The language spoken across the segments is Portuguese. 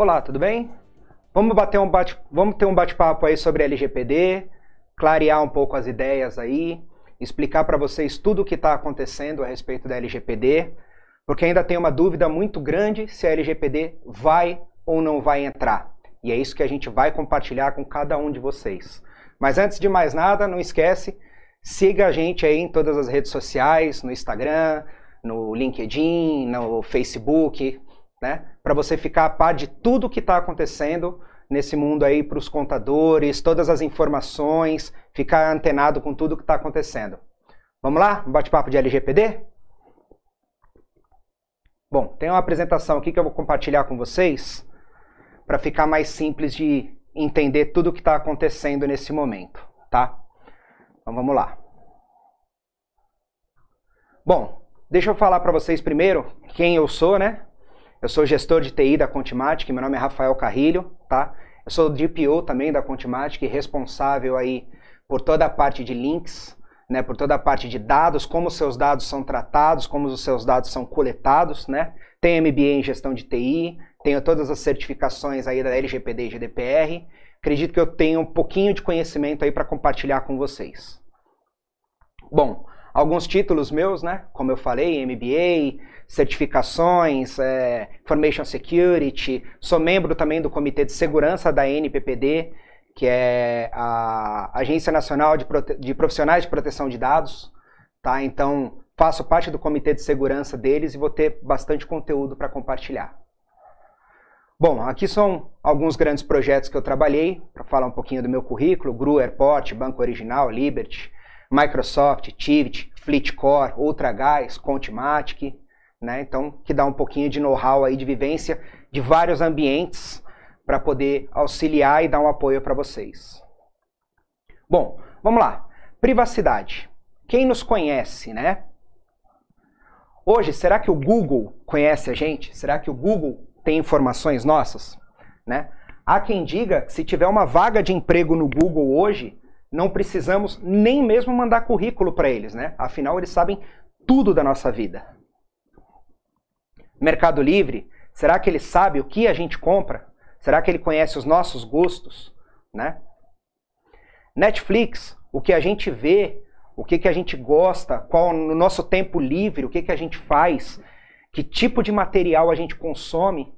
Olá, tudo bem? Vamos ter um bate-papo aí sobre LGPD, clarear um pouco as ideias aí, explicar para vocês tudo o que está acontecendo a respeito da LGPD, porque ainda tem uma dúvida muito grande se a LGPD vai ou não vai entrar. E é isso que a gente vai compartilhar com cada um de vocês. Mas antes de mais nada, não esquece, siga a gente aí em todas as redes sociais, no Instagram, no LinkedIn, no Facebook, né? Para você ficar a par de tudo que está acontecendo nesse mundo aí para os contadores, todas as informações, ficar antenado com tudo que está acontecendo. Vamos lá? Um bate-papo de LGPD? Bom, tem uma apresentação aqui que eu vou compartilhar com vocês para ficar mais simples de entender tudo o que está acontecendo nesse momento, tá? Então vamos lá. Bom, deixa eu falar para vocês primeiro quem eu sou, né? Eu sou gestor de TI da Contimatic, meu nome é Rafael Carrilho, tá? Eu sou DPO também da Contimatic, responsável aí por toda a parte de links, né? Por toda a parte de dados, como os seus dados são tratados, como os seus dados são coletados, né? Tenho MBA em gestão de TI, tenho todas as certificações aí da LGPD e GDPR. Acredito que eu tenho um pouquinho de conhecimento aí para compartilhar com vocês. Bom, alguns títulos meus, né? Como eu falei, MBA, certificações, Information Security, sou membro também do Comitê de Segurança da NPPD, que é a Agência Nacional de Profissionais de Proteção de Dados, tá? Então, faço parte do Comitê de Segurança deles e vou ter bastante conteúdo para compartilhar. Bom, aqui são alguns grandes projetos que eu trabalhei, para falar um pouquinho do meu currículo: GRU, Airport, Banco Original, Liberty, Microsoft, Tivit, FleetCor, Ultragás, Contimatic, né? Então, que dá um pouquinho de know-how aí, de vivência de vários ambientes para poder auxiliar e dar um apoio para vocês. Bom, vamos lá. Privacidade. Quem nos conhece, né? Hoje, será que o Google conhece a gente? Será que o Google tem informações nossas? Né? Há quem diga que se tiver uma vaga de emprego no Google hoje, não precisamos nem mesmo mandar currículo para eles, né? Afinal, eles sabem tudo da nossa vida. Mercado Livre, será que ele sabe o que a gente compra? Será que ele conhece os nossos gostos? Né? Netflix, o que a gente vê, o que a gente gosta, qual no nosso tempo livre, o que a gente faz, que tipo de material a gente consome.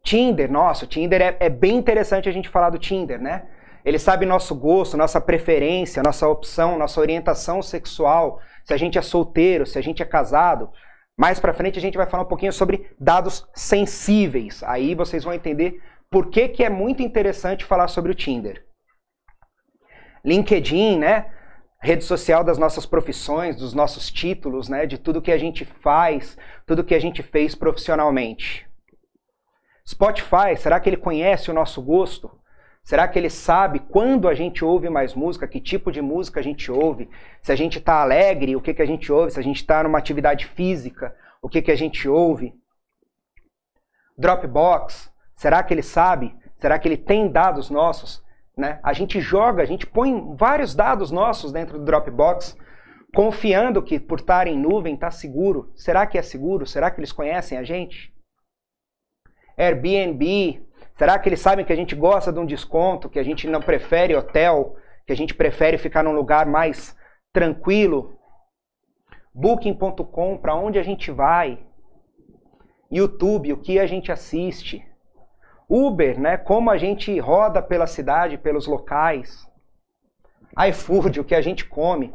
Tinder, nossa, o Tinder é bem interessante a gente falar do Tinder, né? Ele sabe nosso gosto, nossa preferência, nossa opção, nossa orientação sexual, se a gente é solteiro, se a gente é casado. Mais pra frente a gente vai falar um pouquinho sobre dados sensíveis. Aí vocês vão entender por que é muito interessante falar sobre o Tinder. LinkedIn, né? Rede social das nossas profissões, dos nossos títulos, né? De tudo que a gente faz, tudo que a gente fez profissionalmente. Spotify, será que ele conhece o nosso gosto? Será que ele sabe quando a gente ouve mais música, que tipo de música a gente ouve? Se a gente está alegre, o que a gente ouve? Se a gente está numa atividade física, o que a gente ouve? Dropbox, será que ele sabe? Será que ele tem dados nossos? Né? A gente joga, a gente põe vários dados nossos dentro do Dropbox, confiando que por estar em nuvem está seguro. Será que é seguro? Será que eles conhecem a gente? Airbnb, será que eles sabem que a gente gosta de um desconto, que a gente não prefere hotel, que a gente prefere ficar num lugar mais tranquilo? Booking.com, para onde a gente vai? YouTube, o que a gente assiste? Uber, né? Como a gente roda pela cidade, pelos locais? iFood, o que a gente come?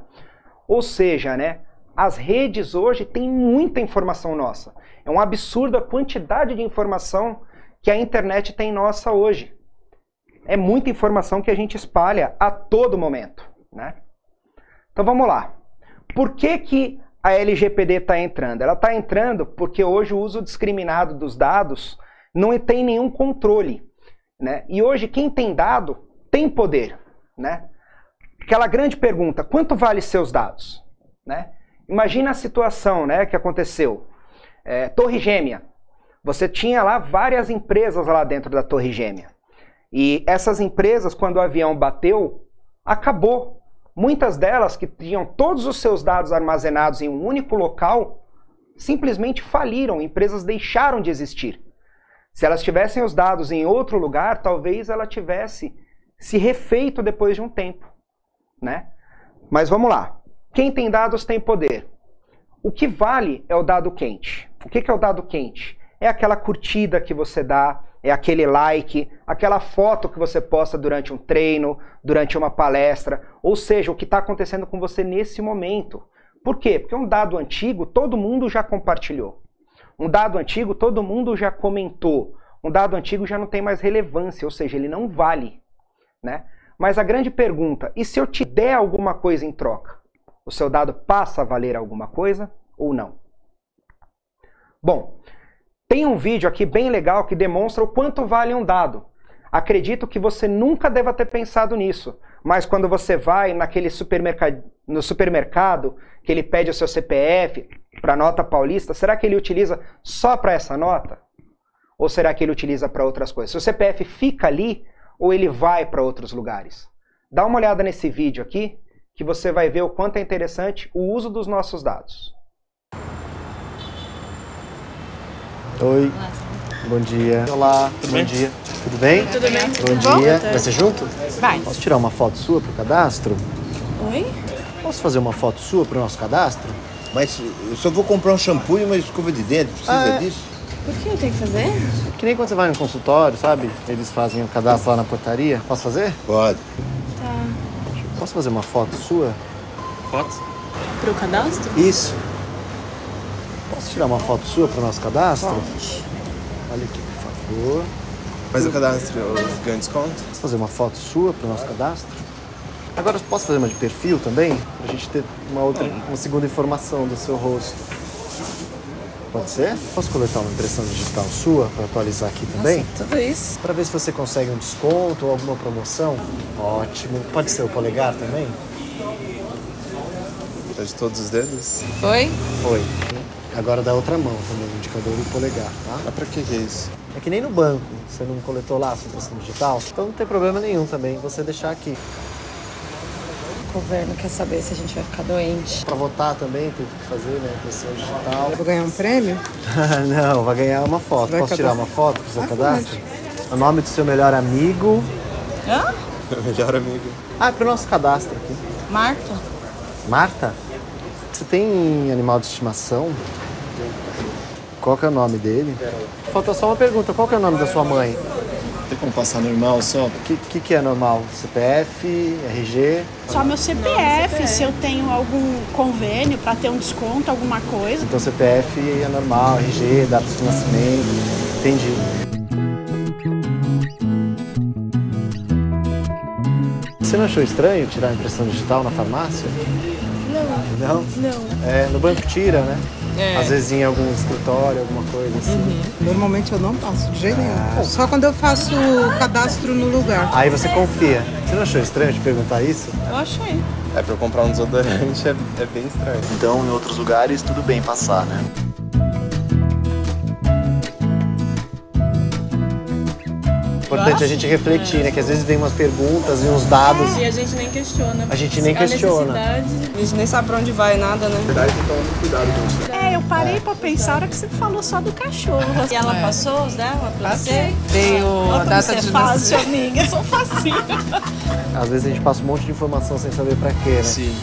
Ou seja, né? As redes hoje têm muita informação nossa. É um absurdo a quantidade de informação que a internet tem nossa hoje. É muita informação que a gente espalha a todo momento, né? Então vamos lá. Por que a LGPD está entrando? Ela está entrando porque hoje o uso discriminado dos dados não tem nenhum controle, né? E hoje quem tem dado tem poder, né? Aquela grande pergunta: quanto vale seus dados? Né? Imagina a situação, né, que aconteceu. Torre Gêmea. Você tinha lá várias empresas lá dentro da Torre Gêmea. E essas empresas, quando o avião bateu, acabou. Muitas delas que tinham todos os seus dados armazenados em um único local, simplesmente faliram, empresas deixaram de existir. Se elas tivessem os dados em outro lugar, talvez ela tivesse se refeito depois de um tempo, né? Mas vamos lá. Quem tem dados tem poder. O que vale é o dado quente. O que é o dado quente? É aquela curtida que você dá, é aquele like, aquela foto que você posta durante um treino, durante uma palestra, ou seja, o que está acontecendo com você nesse momento. Por quê? Porque um dado antigo todo mundo já compartilhou. Um dado antigo todo mundo já comentou. Um dado antigo já não tem mais relevância, ou seja, ele não vale, né? Mas a grande pergunta, e se eu te der alguma coisa em troca? O seu dado passa a valer alguma coisa ou não? Bom, tem um vídeo aqui bem legal que demonstra o quanto vale um dado. Acredito que você nunca deva ter pensado nisso, mas quando você vai no supermercado, que ele pede o seu CPF para a nota paulista, será que ele utiliza só para essa nota? Ou será que ele utiliza para outras coisas? Se o CPF fica ali ou ele vai para outros lugares? Dá uma olhada nesse vídeo aqui, que você vai ver o quanto é interessante o uso dos nossos dados. Oi, bom dia. Olá, bom dia. Tudo bem? Tudo bem? Bom dia. Vai ser junto? Vai. Posso tirar uma foto sua pro cadastro? Oi? Posso fazer uma foto sua pro nosso cadastro? Mas eu só vou comprar um shampoo e uma escova de dente, precisa disso? Por que eu tenho que fazer? Que nem quando você vai no consultório, sabe? Eles fazem o cadastro lá na portaria. Posso fazer? Pode. Tá. Posso fazer uma foto sua? Foto? Pro cadastro? Isso. Posso tirar uma foto sua pro nosso cadastro? Pode. Olha aqui, por favor. Mas o cadastro ganha desconto? Posso fazer uma foto sua pro nosso cadastro? Agora, posso fazer uma de perfil também? Pra gente ter uma segunda informação do seu rosto. Pode ser? Posso coletar uma impressão digital sua para atualizar aqui também? Nossa, tudo isso? Para ver se você consegue um desconto ou alguma promoção? Ótimo. Pode ser o polegar também? De todos os dedos? Foi? Foi. Agora da outra mão também, o indicador e o polegar, tá? Mas pra que é isso? É que nem no banco, você não coletou lá a sua impressão digital, então não tem problema nenhum também você deixar aqui. O governo quer saber se a gente vai ficar doente. Para votar também tem que fazer, né, impressão digital. Eu vou ganhar um prêmio? Não, vai ganhar uma foto. Vai Posso tirar cadastrar? uma foto pro seu Ah, cadastro? O nome do seu melhor amigo. Hã? Meu melhor amigo. Ah, é pro nosso cadastro aqui. Marta? Marta? Você tem animal de estimação? Qual que é o nome dele? Falta só uma pergunta. Qual que é o nome da sua mãe? Tem como passar normal só? O que é normal? CPF, RG? Só meu CPF, se eu tenho algum convênio para ter um desconto, alguma coisa. Então CPF é normal, RG, data de nascimento. Entendi. Você não achou estranho tirar a impressão digital na farmácia? Não. Não. É, no banco tira, né? É. Às vezes em algum escritório, alguma coisa assim. Normalmente eu não passo de jeito nenhum. Só quando eu faço o cadastro no lugar. Aí você confia. Você não achou estranho de perguntar isso? Eu achei. É, pra eu comprar um desodorante é bem estranho. Então, em outros lugares, tudo bem passar, né? Importante a gente refletir, né? Que às vezes vem umas perguntas e uns dados. E a gente nem questiona. A gente nem questiona. Necessidade. A gente nem sabe pra onde vai, nada, né? Eu parei para pensar a hora que você falou só do cachorro. E ela passou os dela pra você? Veio Olha como você é fácil, amiga. Eu sou facinho. Às vezes a gente passa um monte de informação sem saber pra quê, né? Sim.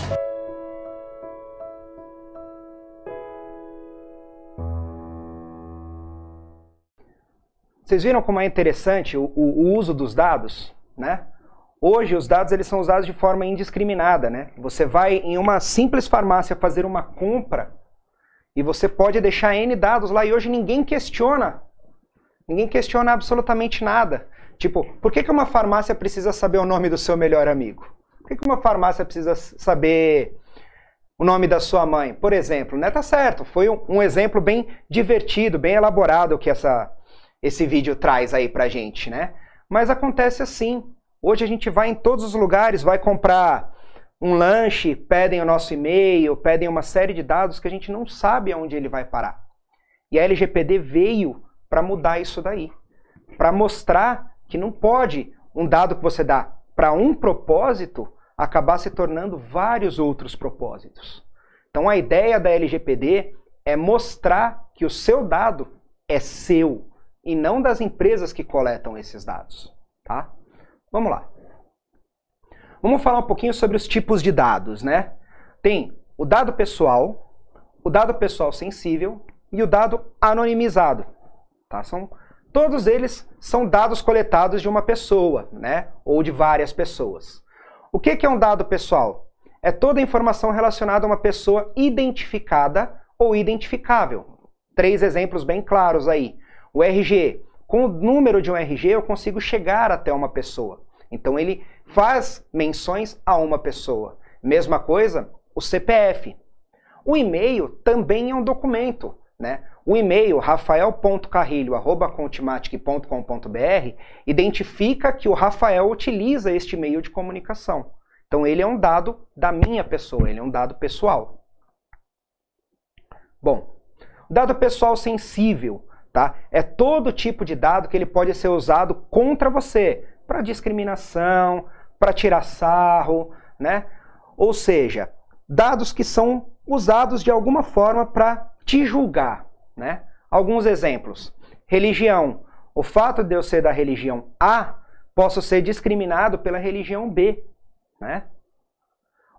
Vocês viram como é interessante o uso dos dados, né? Hoje os dados eles são usados de forma indiscriminada, né? Você vai em uma simples farmácia fazer uma compra e você pode deixar N dados lá e hoje ninguém questiona. Ninguém questiona absolutamente nada. Tipo, por que uma farmácia precisa saber o nome do seu melhor amigo? Por que uma farmácia precisa saber o nome da sua mãe? Por exemplo, né? Tá certo, foi um exemplo bem divertido, bem elaborado que esse vídeo traz aí pra gente, né? Mas acontece assim. Hoje a gente vai em todos os lugares, vai comprar um lanche, pedem o nosso e-mail, pedem uma série de dados que a gente não sabe aonde ele vai parar. E a LGPD veio para mudar isso daí. Para mostrar que não pode um dado que você dá para um propósito acabar se tornando vários outros propósitos. Então a ideia da LGPD é mostrar que o seu dado é seu, e não das empresas que coletam esses dados, tá? Vamos lá. Vamos falar um pouquinho sobre os tipos de dados, né? Tem o dado pessoal sensível e o dado anonimizado, tá? Todos eles são dados coletados de uma pessoa, né? Ou de várias pessoas. O que é um dado pessoal? É toda a informação relacionada a uma pessoa identificada ou identificável. 3 exemplos bem claros aí. O RG. Com o número de um RG eu consigo chegar até uma pessoa. Então ele faz menções a uma pessoa. Mesma coisa, o CPF. O e-mail também é um documento, né? O e-mail rafael.carrilho@contimatic.com.br identifica que o Rafael utiliza este meio de comunicação. Então ele é um dado da minha pessoa, ele é um dado pessoal. Bom, o dado pessoal sensível, tá? É todo tipo de dado que ele pode ser usado contra você, para discriminação, para tirar sarro, né? Ou seja, dados que são usados de alguma forma para te julgar, né? Alguns exemplos. Religião. O fato de eu ser da religião A, posso ser discriminado pela religião B, né?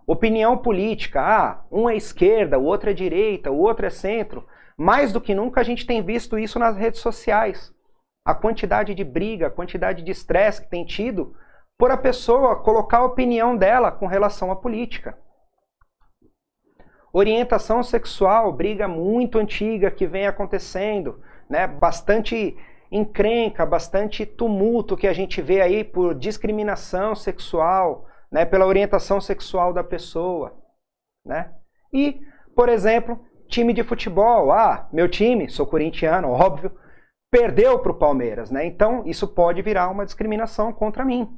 Opinião política. Um é esquerda, o outro é direita, o outro é centro. Mais do que nunca a gente tem visto isso nas redes sociais. A quantidade de briga, a quantidade de estresse que tem tido por a pessoa colocar a opinião dela com relação à política. Orientação sexual, briga muito antiga que vem acontecendo, né? Bastante encrenca, bastante tumulto que a gente vê aí por discriminação sexual, né? Pela orientação sexual da pessoa, né? E, por exemplo, time de futebol. Meu time, sou corintiano, óbvio, perdeu para o Palmeiras, né? Então isso pode virar uma discriminação contra mim.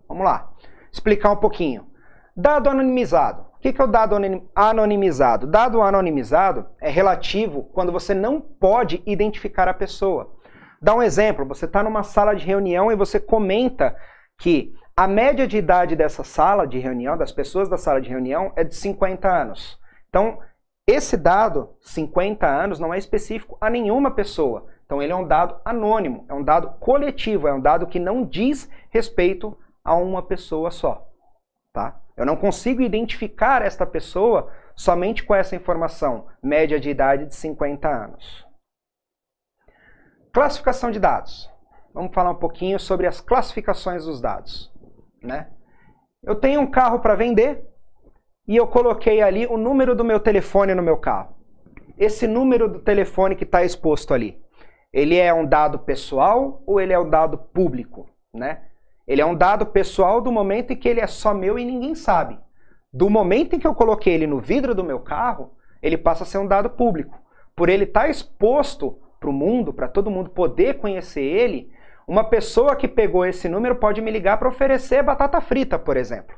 Vamos lá, explicar um pouquinho. Dado anonimizado. O que é o dado anonimizado? Dado anonimizado é relativo quando você não pode identificar a pessoa. Dá um exemplo, você está numa sala de reunião e você comenta que a média de idade dessa sala de reunião, das pessoas da sala de reunião, é de 50 anos. Então, esse dado, 50 anos, não é específico a nenhuma pessoa. Então, ele é um dado anônimo, é um dado coletivo, é um dado que não diz respeito a uma pessoa só, tá? Eu não consigo identificar esta pessoa somente com essa informação, média de idade de 50 anos. Classificação de dados. Vamos falar um pouquinho sobre as classificações dos dados, né? Eu tenho um carro para vender e eu coloquei ali o número do meu telefone no meu carro. Esse número do telefone que está exposto ali, ele é um dado pessoal ou ele é um dado público, né? Ele é um dado pessoal do momento em que ele é só meu e ninguém sabe. Do momento em que eu coloquei ele no vidro do meu carro, ele passa a ser um dado público. Por ele estar exposto para o mundo, para todo mundo poder conhecer ele, uma pessoa que pegou esse número pode me ligar para oferecer batata frita, por exemplo.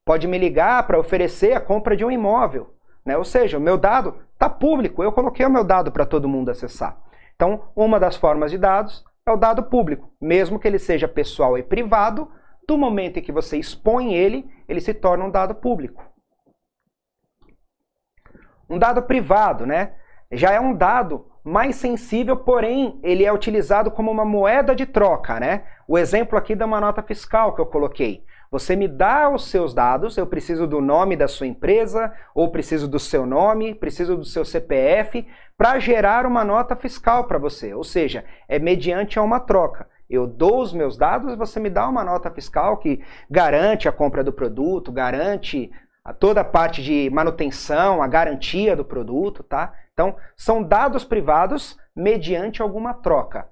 Pode me ligar para oferecer a compra de um imóvel, né? Ou seja, o meu dado está público, eu coloquei o meu dado para todo mundo acessar. Então, uma das formas de dados é o dado público. Mesmo que ele seja pessoal e privado, do momento em que você expõe ele, ele se torna um dado público. Um dado privado, né? Já é um dado mais sensível, porém, ele é utilizado como uma moeda de troca, né? O exemplo aqui da uma nota fiscal que eu coloquei. Você me dá os seus dados, eu preciso do nome da sua empresa, ou preciso do seu nome, preciso do seu CPF, para gerar uma nota fiscal para você. Ou seja, é mediante a uma troca. Eu dou os meus dados e você me dá uma nota fiscal que garante a compra do produto, garante toda a parte de manutenção, a garantia do produto, tá? Então, são dados privados mediante alguma troca.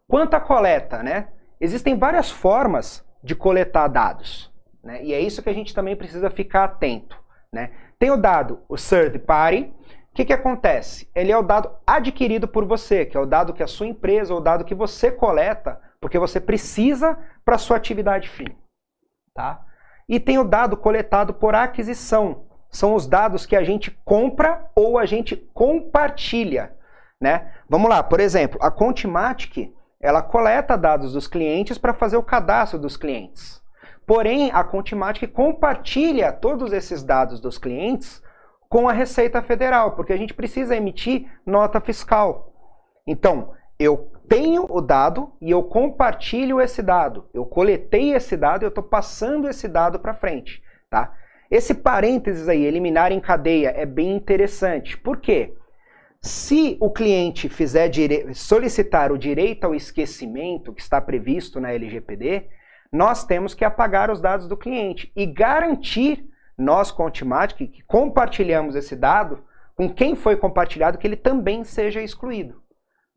Quanto à coleta, né? Existem várias formas de coletar dados, né? E é isso que a gente também precisa ficar atento, né? Tem o dado, o third party. O que acontece? Ele é o dado adquirido por você, que é o dado que a sua empresa ou o dado que você coleta, porque você precisa para a sua atividade fim, tá? E tem o dado coletado por aquisição. São os dados que a gente compra ou a gente compartilha, né? Vamos lá, por exemplo, a Contimatic, ela coleta dados dos clientes para fazer o cadastro dos clientes. Porém, a Contimatic compartilha todos esses dados dos clientes com a Receita Federal, porque a gente precisa emitir nota fiscal. Então, eu tenho o dado e eu compartilho esse dado. Eu coletei esse dado e eu estou passando esse dado para frente. Tá? Esse parênteses aí, eliminar em cadeia, é bem interessante. Por quê? Se o cliente solicitar o direito ao esquecimento, que está previsto na LGPD, nós temos que apagar os dados do cliente e garantir, nós com a Ultimatic, que compartilhamos esse dado, com quem foi compartilhado, que ele também seja excluído.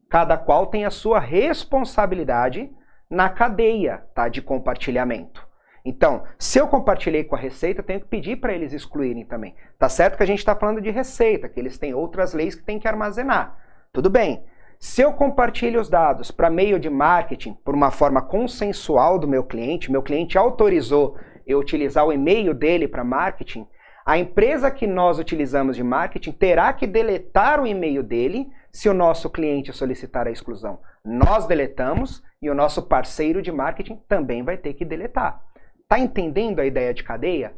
Cada qual tem a sua responsabilidade na cadeia, tá, de compartilhamento. Então, se eu compartilhei com a Receita, eu tenho que pedir para eles excluírem também. Tá certo que a gente está falando de Receita, que eles têm outras leis que têm que armazenar. Tudo bem. Se eu compartilho os dados para meio de marketing, por uma forma consensual do meu cliente autorizou eu utilizar o e-mail dele para marketing, a empresa que nós utilizamos de marketing terá que deletar o e-mail dele se o nosso cliente solicitar a exclusão. Nós deletamos e o nosso parceiro de marketing também vai ter que deletar. Tá entendendo a ideia de cadeia?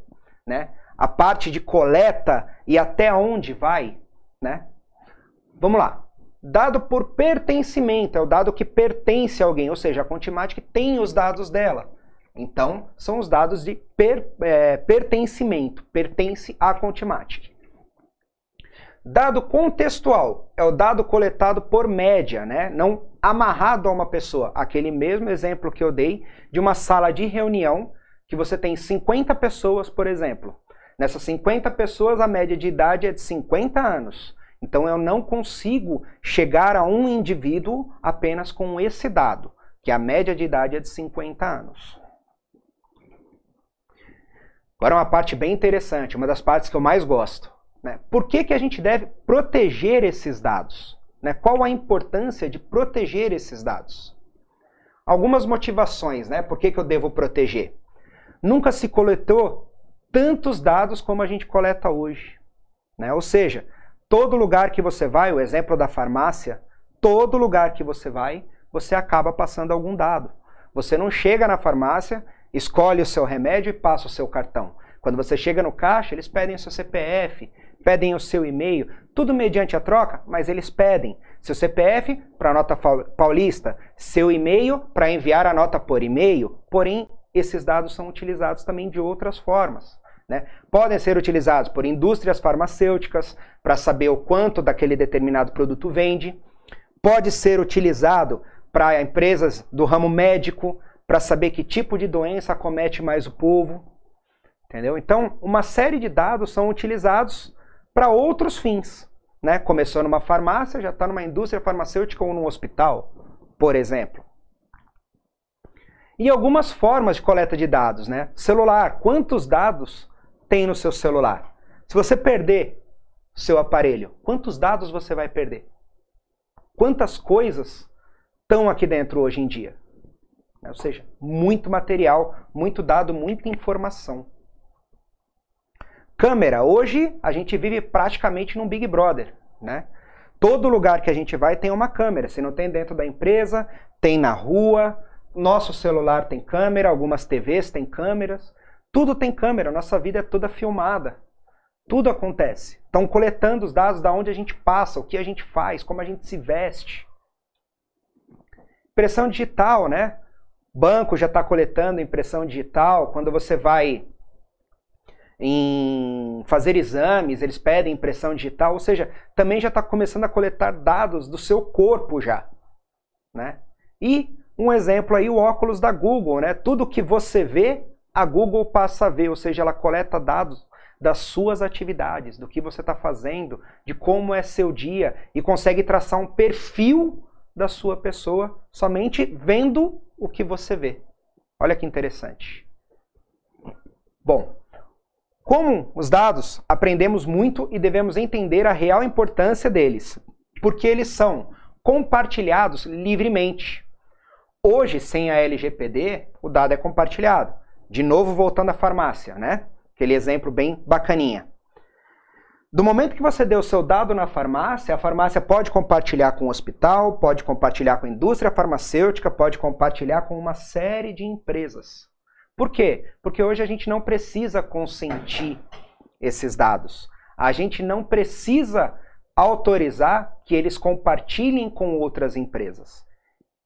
Né? A parte de coleta e até onde vai? Né? Vamos lá. Dado por pertencimento, é o dado que pertence a alguém, ou seja, a Contimatic tem os dados dela. Então, são os dados de pertencimento, pertence à Contimatic. Dado contextual, é o dado coletado por média, né? Não amarrado a uma pessoa. Aquele mesmo exemplo que eu dei de uma sala de reunião, que você tem 50 pessoas, por exemplo. Nessas 50 pessoas, a média de idade é de 50 anos. Então, eu não consigo chegar a um indivíduo apenas com esse dado, que a média de idade é de 50 anos. Agora, uma parte bem interessante, uma das partes que eu mais gosto. Né? Por que a gente deve proteger esses dados? Né? Qual a importância de proteger esses dados? Algumas motivações, né? Por que eu devo proteger? Nunca se coletou tantos dados como a gente coleta hoje. Né? Ou seja, todo lugar que você vai, o exemplo da farmácia, todo lugar que você vai, você acaba passando algum dado. Você não chega na farmácia, escolhe o seu remédio e passa o seu cartão. Quando você chega no caixa, eles pedem o seu CPF, pedem o seu e-mail, tudo mediante a troca, mas eles pedem seu CPF para a nota paulista, seu e-mail para enviar a nota por e-mail, porém, esses dados são utilizados também de outras formas. Né? Podem ser utilizados por indústrias farmacêuticas para saber o quanto daquele determinado produto vende. Pode ser utilizado para empresas do ramo médico para saber que tipo de doença acomete mais o povo. Entendeu? Então, uma série de dados são utilizados para outros fins. Né? Começou numa farmácia, já está numa indústria farmacêutica ou num hospital, por exemplo. E algumas formas de coleta de dados. Né? Celular, quantos dados tem no seu celular? Se você perder o seu aparelho, quantos dados você vai perder? Quantas coisas estão aqui dentro hoje em dia? Ou seja, muito material, muito dado, muita informação. Câmera. Hoje a gente vive praticamente num Big Brother. Né? Todo lugar que a gente vai tem uma câmera. Se não tem dentro da empresa, tem na rua. Nosso celular tem câmera, algumas TVs têm câmeras. Tudo tem câmera, nossa vida é toda filmada. Tudo acontece. Estão coletando os dados de onde a gente passa, o que a gente faz, como a gente se veste. Impressão digital, né? Banco já está coletando impressão digital. Quando você vai fazer exames, eles pedem impressão digital. Ou seja, também já está começando a coletar dados do seu corpo já. Né? E um exemplo aí, o óculos da Google. Né? Tudo que você vê, a Google passa a ver. Ou seja, ela coleta dados das suas atividades, do que você está fazendo, de como é seu dia. E consegue traçar um perfil da sua pessoa somente vendo o que você vê. Olha que interessante. Bom, como os dados, aprendemos muito e devemos entender a real importância deles, porque eles são compartilhados livremente. Hoje, sem a LGPD, o dado é compartilhado. De novo, voltando à farmácia, né? Aquele exemplo bem bacaninha. Do momento que você deu o seu dado na farmácia, a farmácia pode compartilhar com o hospital, pode compartilhar com a indústria farmacêutica, pode compartilhar com uma série de empresas. Por quê? Porque hoje a gente não precisa consentir esses dados. A gente não precisa autorizar que eles compartilhem com outras empresas.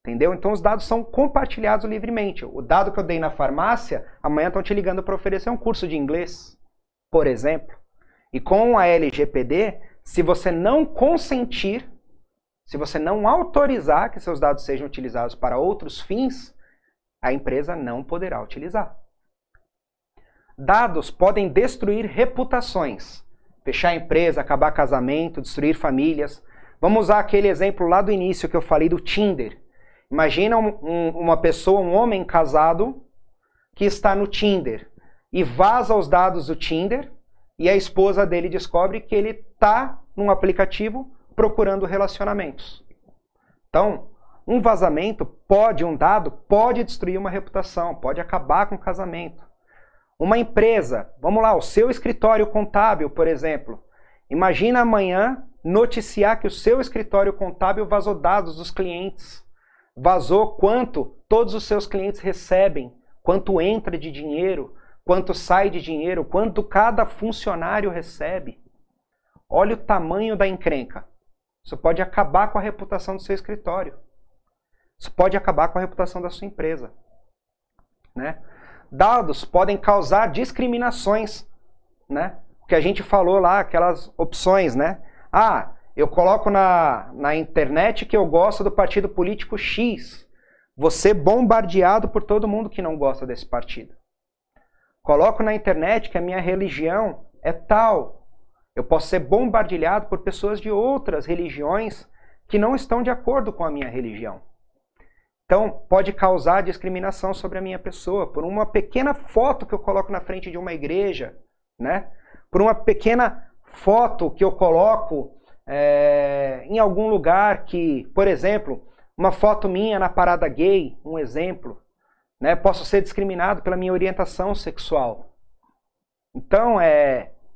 Entendeu? Então os dados são compartilhados livremente. O dado que eu dei na farmácia, amanhã estão te ligando para oferecer um curso de inglês, por exemplo. E com a LGPD, se você não consentir, se você não autorizar que seus dados sejam utilizados para outros fins, a empresa não poderá utilizar. Dados podem destruir reputações, fechar a empresa, acabar casamento, destruir famílias. Vamos usar aquele exemplo lá do início que eu falei do Tinder. Imagina uma pessoa, um homem casado, que está no Tinder e vaza os dados do Tinder e a esposa dele descobre que ele está num aplicativo procurando relacionamentos. Então, um vazamento um dado pode destruir uma reputação, pode acabar com o casamento. Uma empresa, vamos lá, o seu escritório contábil, por exemplo. Imagina amanhã noticiar que o seu escritório contábil vazou dados dos clientes. Vazou quanto todos os seus clientes recebem, quanto entra de dinheiro, quanto sai de dinheiro, quanto cada funcionário recebe. Olha o tamanho da encrenca. Isso pode acabar com a reputação do seu escritório. Isso pode acabar com a reputação da sua empresa. Né? Dados podem causar discriminações. Né? O que a gente falou lá, aquelas opções, né? Ah, eu coloco na internet que eu gosto do partido político X. Vou ser bombardeado por todo mundo que não gosta desse partido. Coloco na internet que a minha religião é tal. Eu posso ser bombardeado por pessoas de outras religiões que não estão de acordo com a minha religião. Então, pode causar discriminação sobre a minha pessoa por uma pequena foto que eu coloco na frente de uma igreja, né? Por uma pequena foto que eu coloco em algum lugar que, por exemplo, uma foto minha na parada gay, um exemplo, né? Posso ser discriminado pela minha orientação sexual. Então,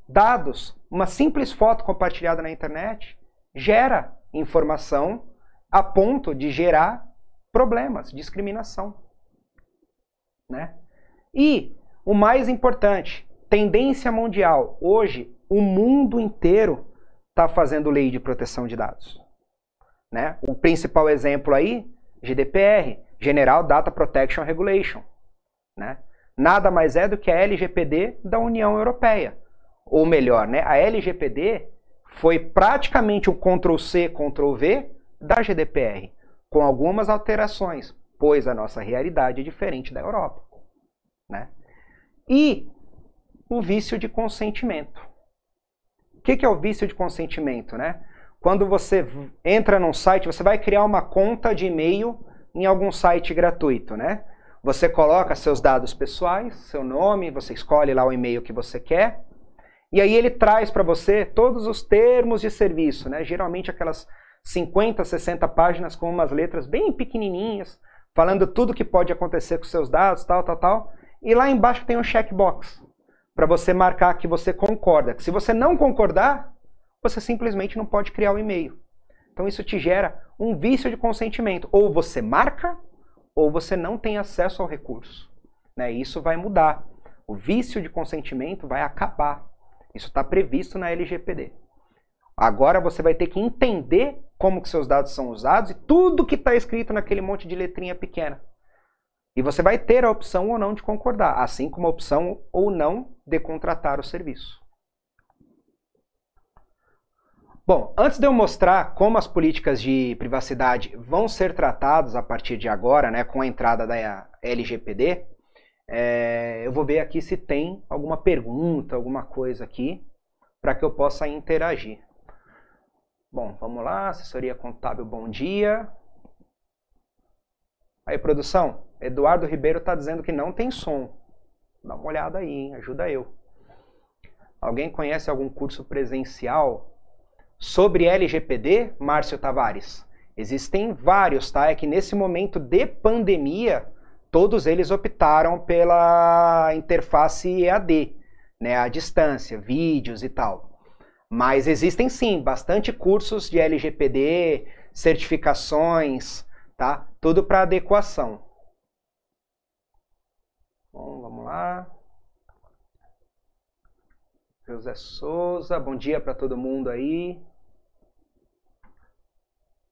dados, uma simples foto compartilhada na internet gera informação a ponto de gerar problemas, discriminação. Né? E, o mais importante, tendência mundial. Hoje, o mundo inteiro está fazendo lei de proteção de dados. Né? O principal exemplo aí, GDPR, General Data Protection Regulation. Né? Nada mais é do que a LGPD da União Europeia. Ou melhor, né? A LGPD foi praticamente o Ctrl+C, Ctrl+V da GDPR, com algumas alterações, pois a nossa realidade é diferente da Europa. Né? E o vício de consentimento. O que é o vício de consentimento? Né? Quando você entra num site, você vai criar uma conta de e-mail em algum site gratuito. Né? Você coloca seus dados pessoais, seu nome, você escolhe lá o e-mail que você quer, e aí ele traz para você todos os termos de serviço, né? Geralmente aquelas 50, 60 páginas com umas letras bem pequenininhas, falando tudo que pode acontecer com seus dados, tal. E lá embaixo tem um checkbox para você marcar que você concorda. Se você não concordar, você simplesmente não pode criar o e-mail. Então isso te gera um vício de consentimento. Ou você marca, ou você não tem acesso ao recurso. Né? E isso vai mudar. O vício de consentimento vai acabar. Isso está previsto na LGPD. Agora você vai ter que entender como que seus dados são usados e tudo que está escrito naquele monte de letrinha pequena. E você vai ter a opção ou não de concordar, assim como a opção ou não de contratar o serviço. Bom, antes de eu mostrar como as políticas de privacidade vão ser tratadas a partir de agora, né, com a entrada da LGPD, eu vou ver aqui se tem alguma pergunta, alguma coisa aqui, para que eu possa interagir. Bom, vamos lá, assessoria contábil, bom dia. Aí, produção, Eduardo Ribeiro está dizendo que não tem som. Dá uma olhada aí, hein? Ajuda eu. Alguém conhece algum curso presencial sobre LGPD, Márcio Tavares? Existem vários, tá? É que nesse momento de pandemia, todos eles optaram pela interface EAD, né, à distância, vídeos e tal. Mas existem sim, bastante cursos de LGPD, certificações, tá? Tudo para adequação. Bom, vamos lá. José Souza, bom dia para todo mundo aí.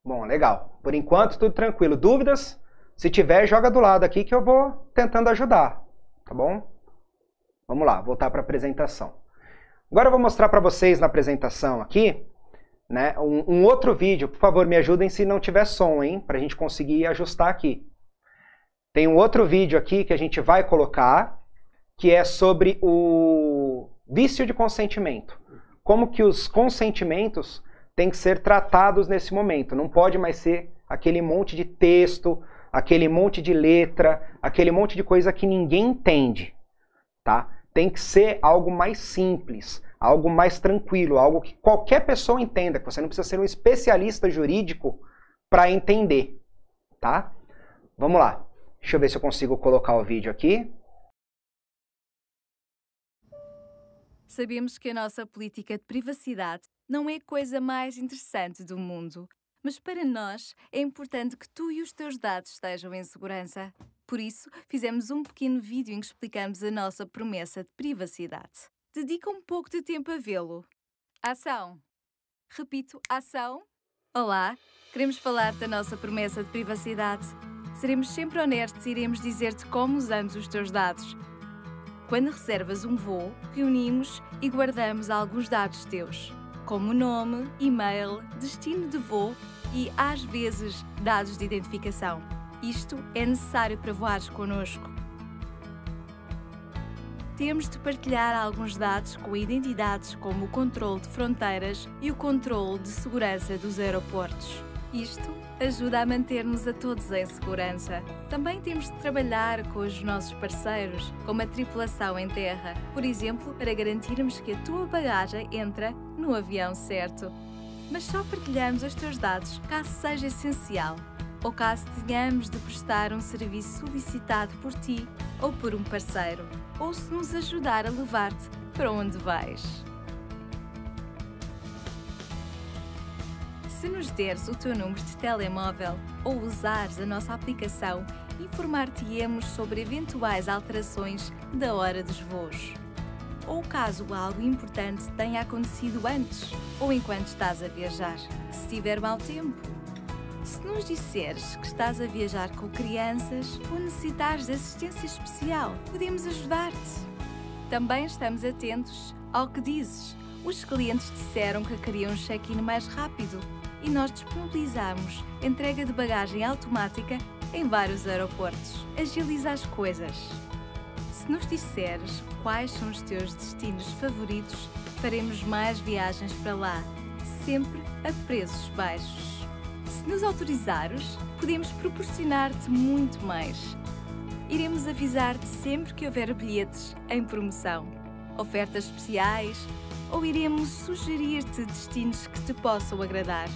Bom, legal. Por enquanto, tudo tranquilo. Dúvidas? Se tiver, joga do lado aqui que eu vou tentando ajudar, tá bom? Vamos lá, voltar para a apresentação. Agora eu vou mostrar para vocês na apresentação aqui, né, um outro vídeo. Por favor, me ajudem se não tiver som, hein? Para a gente conseguir ajustar aqui. Tem um outro vídeo aqui que a gente vai colocar, que é sobre o vício de consentimento. Como que os consentimentos têm que ser tratados nesse momento. Não pode mais ser aquele monte de texto, aquele monte de letra, aquele monte de coisa que ninguém entende, tá? Tem que ser algo mais simples, algo mais tranquilo, algo que qualquer pessoa entenda, que você não precisa ser um especialista jurídico para entender, tá? Vamos lá. Deixa eu ver se eu consigo colocar o vídeo aqui. Sabemos que a nossa política de privacidade não é a coisa mais interessante do mundo, mas para nós é importante que tu e os teus dados estejam em segurança. Por isso, fizemos um pequeno vídeo em que explicamos a nossa promessa de privacidade. Dedica um pouco de tempo a vê-lo. Ação! Repito, ação! Olá, queremos falar da nossa promessa de privacidade. Seremos sempre honestos e iremos dizer-te como usamos os teus dados. Quando reservas um voo, reunimos e guardamos alguns dados teus, como nome, e-mail, destino de voo e, às vezes, dados de identificação. Isto é necessário para voares connosco. Temos de partilhar alguns dados com identidades como o controle de fronteiras e o controle de segurança dos aeroportos. Isto ajuda a manter-nos a todos em segurança. Também temos de trabalhar com os nossos parceiros, como a tripulação em terra, por exemplo, para garantirmos que a tua bagagem entra no avião certo. Mas só partilhamos os teus dados caso seja essencial, ou caso tenhamos de prestar um serviço solicitado por ti ou por um parceiro, ou se nos ajudar a levar-te para onde vais. Se nos deres o teu número de telemóvel ou usares a nossa aplicação, informar-te-emos sobre eventuais alterações da hora dos voos. Ou caso algo importante tenha acontecido antes ou enquanto estás a viajar. Se tiver mau tempo. Se nos disseres que estás a viajar com crianças ou necessitares de assistência especial, podemos ajudar-te. Também estamos atentos ao que dizes. Os clientes disseram que queriam um check-in mais rápido e nós disponibilizamos entrega de bagagem automática em vários aeroportos. Agiliza as coisas. Se nos disseres quais são os teus destinos favoritos, faremos mais viagens para lá, sempre a preços baixos. Se nos autorizares, podemos proporcionar-te muito mais. Iremos avisar-te sempre que houver bilhetes em promoção, ofertas especiais ou iremos sugerir-te destinos que te possam agradar.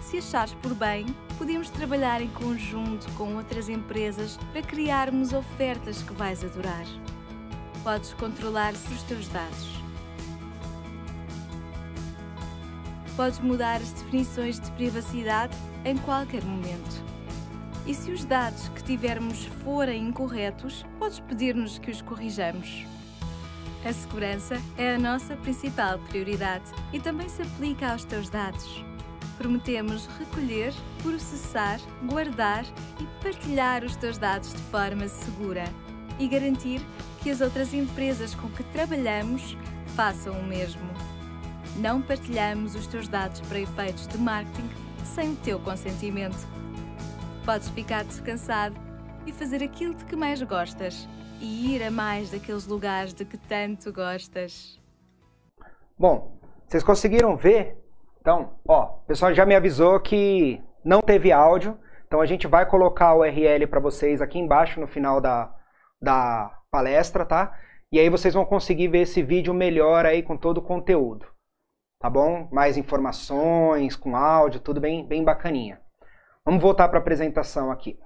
Se achares por bem, podemos trabalhar em conjunto com outras empresas para criarmos ofertas que vais adorar. Podes controlar os teus dados. Podes mudar as definições de privacidade em qualquer momento. E se os dados que tivermos forem incorretos, podes pedir-nos que os corrijamos. A segurança é a nossa principal prioridade e também se aplica aos teus dados. Prometemos recolher, processar, guardar e partilhar os teus dados de forma segura e garantir que as outras empresas com que trabalhamos façam o mesmo. Não partilhamos os teus dados para efeitos de marketing sem o teu consentimento. Podes ficar descansado e fazer aquilo de que mais gostas e ir a mais daqueles lugares de que tanto gostas. Bom, vocês conseguiram ver? Então, ó, o pessoal já me avisou que não teve áudio, então a gente vai colocar o URL para vocês aqui embaixo no final da palestra, tá? E aí vocês vão conseguir ver esse vídeo melhor aí com todo o conteúdo, tá bom? Mais informações, com áudio, tudo bem bacaninha. Vamos voltar para a apresentação aqui.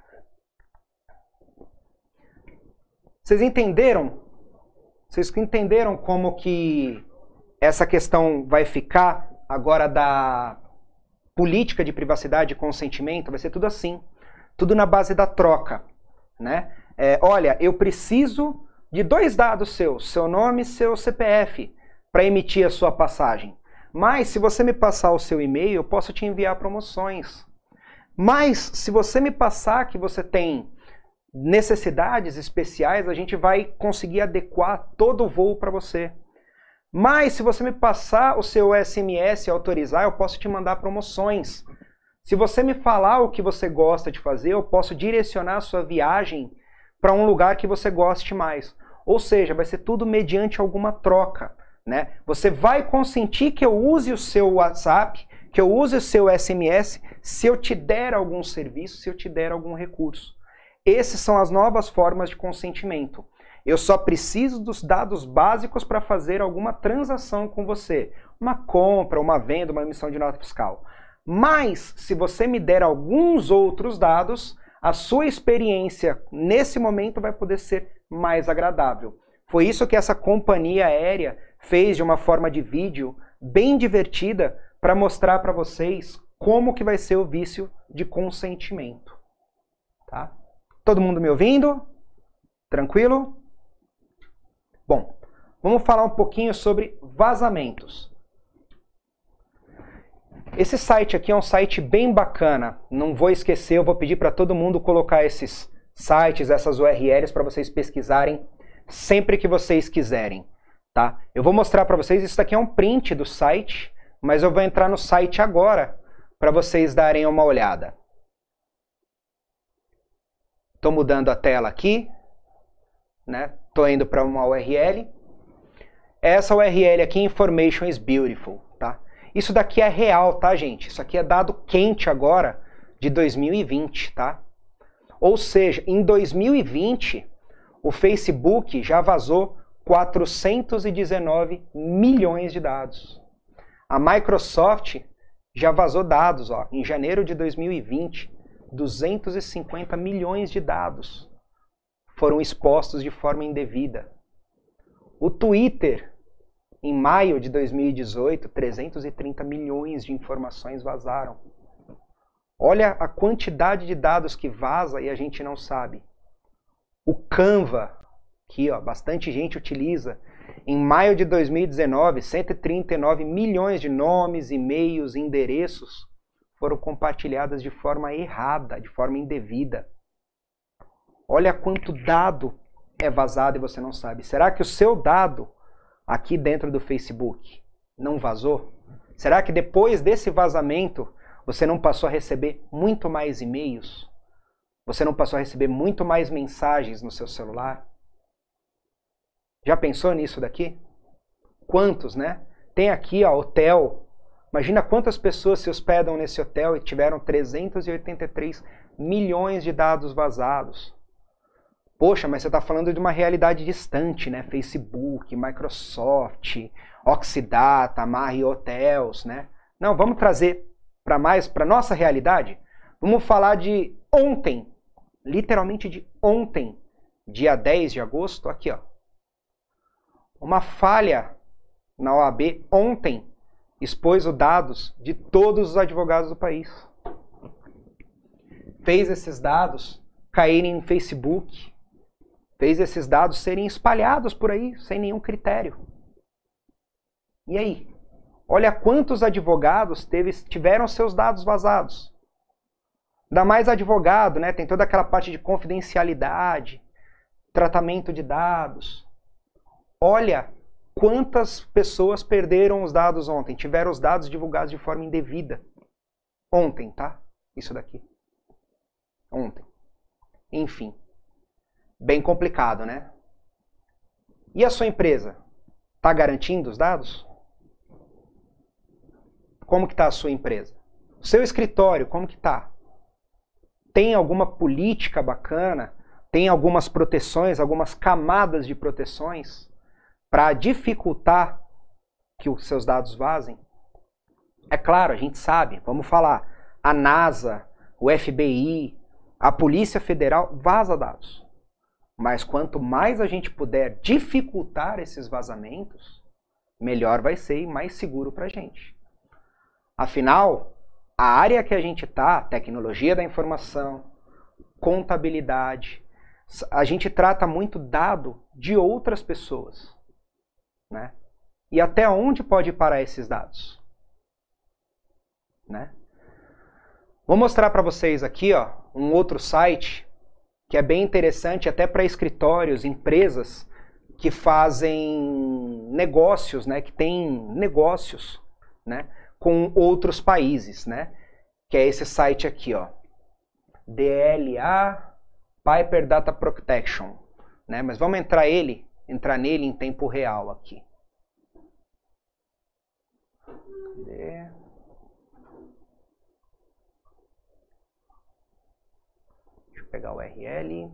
Vocês entenderam? Vocês entenderam como que essa questão vai ficar agora da política de privacidade e consentimento? Vai ser tudo assim, tudo na base da troca, né? Olha, eu preciso de 2 dados seus, seu nome e seu CPF. para emitir a sua passagem. Mas se você me passar o seu e-mail, eu posso te enviar promoções. Mas se você me passar que você tem necessidades especiais, a gente vai conseguir adequar todo o voo para você. Mas se você me passar o seu SMS e autorizar, eu posso te mandar promoções. Se você me falar o que você gosta de fazer, eu posso direcionar a sua viagem para um lugar que você goste mais. Ou seja, vai ser tudo mediante alguma troca, né? Você vai consentir que eu use o seu WhatsApp, que eu use o seu SMS, se eu te der algum serviço, se eu te der algum recurso. Essas são as novas formas de consentimento. Eu só preciso dos dados básicos para fazer alguma transação com você. Uma compra, uma venda, uma emissão de nota fiscal. Mas, se você me der alguns outros dados, a sua experiência nesse momento vai poder ser mais agradável. Foi isso que essa companhia aérea fez de uma forma de vídeo bem divertida para mostrar para vocês como que vai ser o vício de consentimento. Tá? Todo mundo me ouvindo? Tranquilo? Bom, vamos falar um pouquinho sobre vazamentos. Esse site aqui é um site bem bacana. Não vou esquecer, eu vou pedir para todo mundo colocar esses sites, essas URLs para vocês pesquisarem sempre que vocês quiserem. Tá? Eu vou mostrar para vocês, isso daqui é um print do site, mas eu vou entrar no site agora para vocês darem uma olhada. Estou mudando a tela aqui, né? Estou indo para uma URL. Essa URL aqui, Information is Beautiful. Tá? Isso daqui é real, tá, gente? Isso aqui é dado quente agora, de 2020. Tá? Ou seja, em 2020, o Facebook já vazou 419 milhões de dados. A Microsoft já vazou dados, ó, em janeiro de 2020, 250 milhões de dados foram expostos de forma indevida. O Twitter, em maio de 2018, 330 milhões de informações vazaram. Olha a quantidade de dados que vaza e a gente não sabe. O Canva, que ó, bastante gente utiliza, em maio de 2019, 139 milhões de nomes, e-mails, endereços foram compartilhadas de forma errada, de forma indevida. Olha quanto dado é vazado e você não sabe. Será que o seu dado aqui dentro do Facebook não vazou? Será que depois desse vazamento você não passou a receber muito mais e-mails? Você não passou a receber muito mais mensagens no seu celular? Já pensou nisso daqui? Quantos, né? Tem aqui, ó, hotel. Imagina quantas pessoas se hospedam nesse hotel e tiveram 383 milhões de dados vazados. Poxa, mas você está falando de uma realidade distante, né? Facebook, Microsoft, Oxidata, Marriott Hotels, né? Não, vamos trazer para nossa realidade. Vamos falar de ontem, literalmente de ontem, dia 10 de agosto, aqui, ó. Uma falha na OAB ontem expôs os dados de todos os advogados do país. Fez esses dados caírem em Facebook, fez esses dados serem espalhados por aí sem nenhum critério. E aí? Olha quantos advogados tiveram seus dados vazados. Ainda mais advogado, né? Tem toda aquela parte de confidencialidade, tratamento de dados. Olha quantas pessoas perderam os dados ontem, tiveram os dados divulgados de forma indevida. Ontem, tá? Isso daqui. Ontem. Enfim. Bem complicado, né? E a sua empresa? Está garantindo os dados? Como que está a sua empresa? O seu escritório, como que está? Tem alguma política bacana? Tem algumas proteções, algumas camadas de proteções para dificultar que os seus dados vazem? É claro, a gente sabe, vamos falar, a NASA, o FBI, a Polícia Federal vaza dados. Mas quanto mais a gente puder dificultar esses vazamentos, melhor vai ser e mais seguro para a gente. Afinal, a área que a gente está, tecnologia da informação, contabilidade, a gente trata muito dado de outras pessoas, né? e até onde pode parar esses dados. Né? Vou mostrar para vocês aqui ó, um outro site que é bem interessante até para escritórios, empresas que fazem negócios, né, que têm negócios, né, com outros países, né, que é esse site aqui, ó, DLA Piper Data Protection, né, mas vamos entrar nele em tempo real aqui. Cadê? Deixa eu pegar o URL.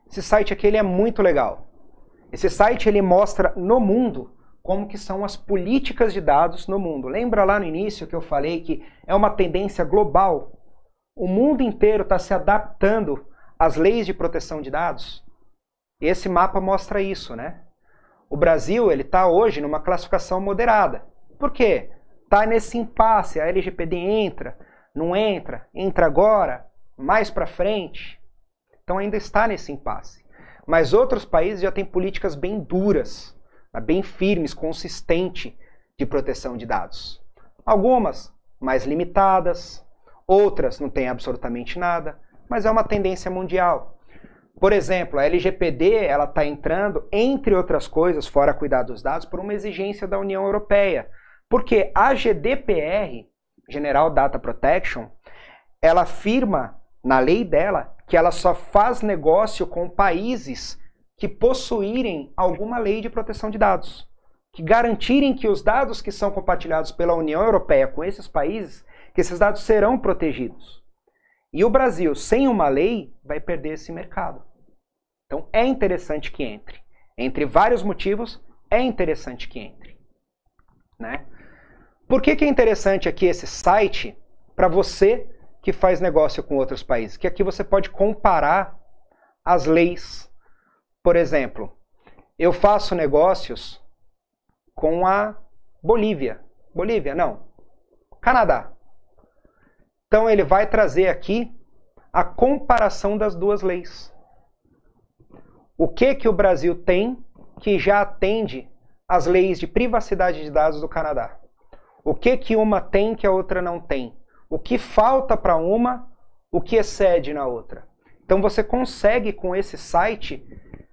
Esse site aqui ele é muito legal. Esse site ele mostra no mundo como que são as políticas de dados no mundo. Lembra lá no início que eu falei que é uma tendência global? O mundo inteiro está se adaptando às leis de proteção de dados. E esse mapa mostra isso, né? O Brasil ele está hoje numa classificação moderada. Por quê? Está nesse impasse. A LGPD entra, não entra, entra agora, mais para frente. Então ainda está nesse impasse. Mas outros países já têm políticas bem duras, bem firmes, consistentes de proteção de dados. Algumas mais limitadas, outras não têm absolutamente nada, mas é uma tendência mundial. Por exemplo, a LGPD ela está entrando, entre outras coisas, fora cuidar dos dados, por uma exigência da União Europeia. Porque a GDPR, General Data Protection, ela afirma na lei dela que ela só faz negócio com países que possuírem alguma lei de proteção de dados, que garantirem que os dados que são compartilhados pela União Europeia com esses países, que esses dados serão protegidos. E o Brasil, sem uma lei, vai perder esse mercado. Então é interessante que entre. Entre vários motivos, é interessante que entre. Né? Por que é interessante aqui esse site para você que faz negócio com outros países? Que aqui você pode comparar as leis. Por exemplo, eu faço negócios com a Bolívia. Bolívia, não. Canadá. Então ele vai trazer aqui a comparação das duas leis. O que o Brasil tem que já atende às leis de privacidade de dados do Canadá? O que uma tem que a outra não tem? O que falta para uma, o que excede na outra. Então você consegue com esse site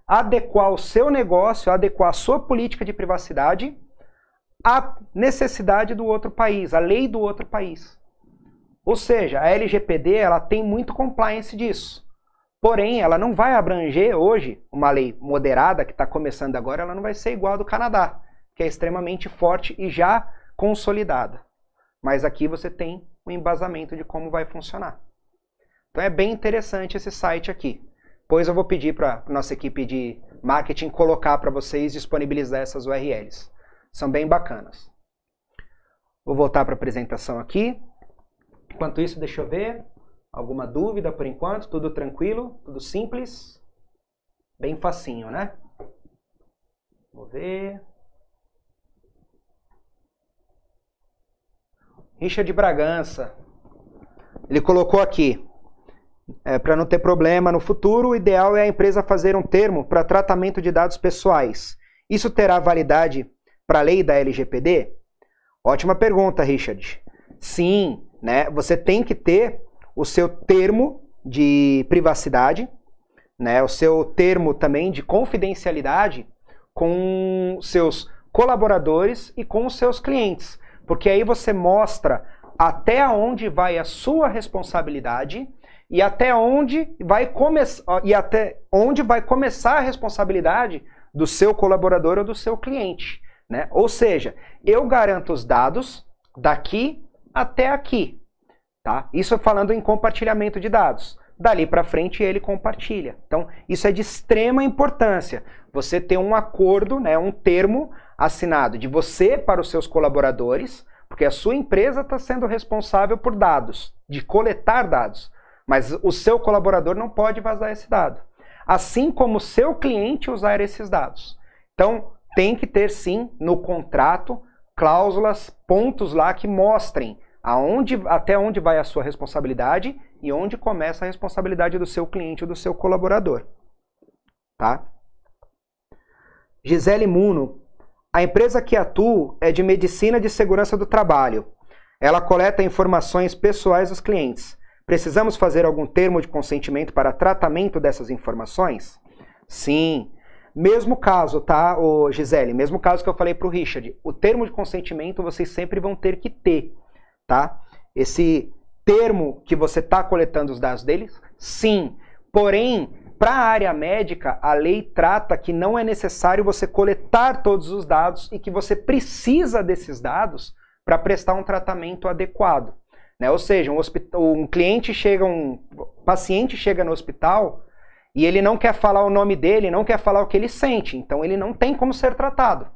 adequar o seu negócio, adequar a sua política de privacidade à necessidade do outro país, à lei do outro país. Ou seja, a LGPD ela tem muito compliance disso. Porém, ela não vai abranger hoje, uma lei moderada que está começando agora, ela não vai ser igual a do Canadá, que é extremamente forte e já consolidada. Mas aqui você tem o embasamento de como vai funcionar. Então é bem interessante esse site aqui. Depois eu vou pedir para a nossa equipe de marketing colocar para vocês, disponibilizar essas URLs. São bem bacanas. Vou voltar para a apresentação aqui. Enquanto isso, deixa eu ver. Alguma dúvida por enquanto? Tudo tranquilo? Tudo simples? Bem facinho, né? Vou ver. Richard Bragança. Ele colocou aqui. Para não ter problema no futuro, o ideal é a empresa fazer um termo para tratamento de dados pessoais. Isso terá validade para a lei da LGPD? Ótima pergunta, Richard. Sim, né? Você tem que ter o seu termo de privacidade, né? O seu termo também de confidencialidade com seus colaboradores e com os seus clientes. Porque aí você mostra até onde vai a sua responsabilidade e até onde vai começar a responsabilidade do seu colaborador ou do seu cliente, né? Ou seja, eu garanto os dados daqui até aqui, tá? Isso falando em compartilhamento de dados. Dali para frente ele compartilha. Então, isso é de extrema importância. Você ter um acordo, né, um termo assinado de você para os seus colaboradores, porque a sua empresa está sendo responsável por dados, de coletar dados. Mas o seu colaborador não pode vazar esse dado. Assim como o seu cliente usar esses dados. Então, tem que ter sim no contrato cláusulas, pontos lá que mostrem até onde vai a sua responsabilidade e onde começa a responsabilidade do seu cliente ou do seu colaborador. tá? Gisele Muno. A empresa que atuo é de medicina de segurança do trabalho. Ela coleta informações pessoais dos clientes. Precisamos fazer algum termo de consentimento para tratamento dessas informações? Sim. Mesmo caso, tá, Gisele? Mesmo caso que eu falei para o Richard. O termo de consentimento vocês sempre vão ter que ter, tá? Esse termo que você está coletando os dados deles? Sim. Porém, para a área médica, a lei trata que não é necessário você coletar todos os dados e que você precisa desses dados para prestar um tratamento adequado, né? Ou seja, um paciente chega no hospital e ele não quer falar o nome dele, não quer falar o que ele sente, então ele não tem como ser tratado.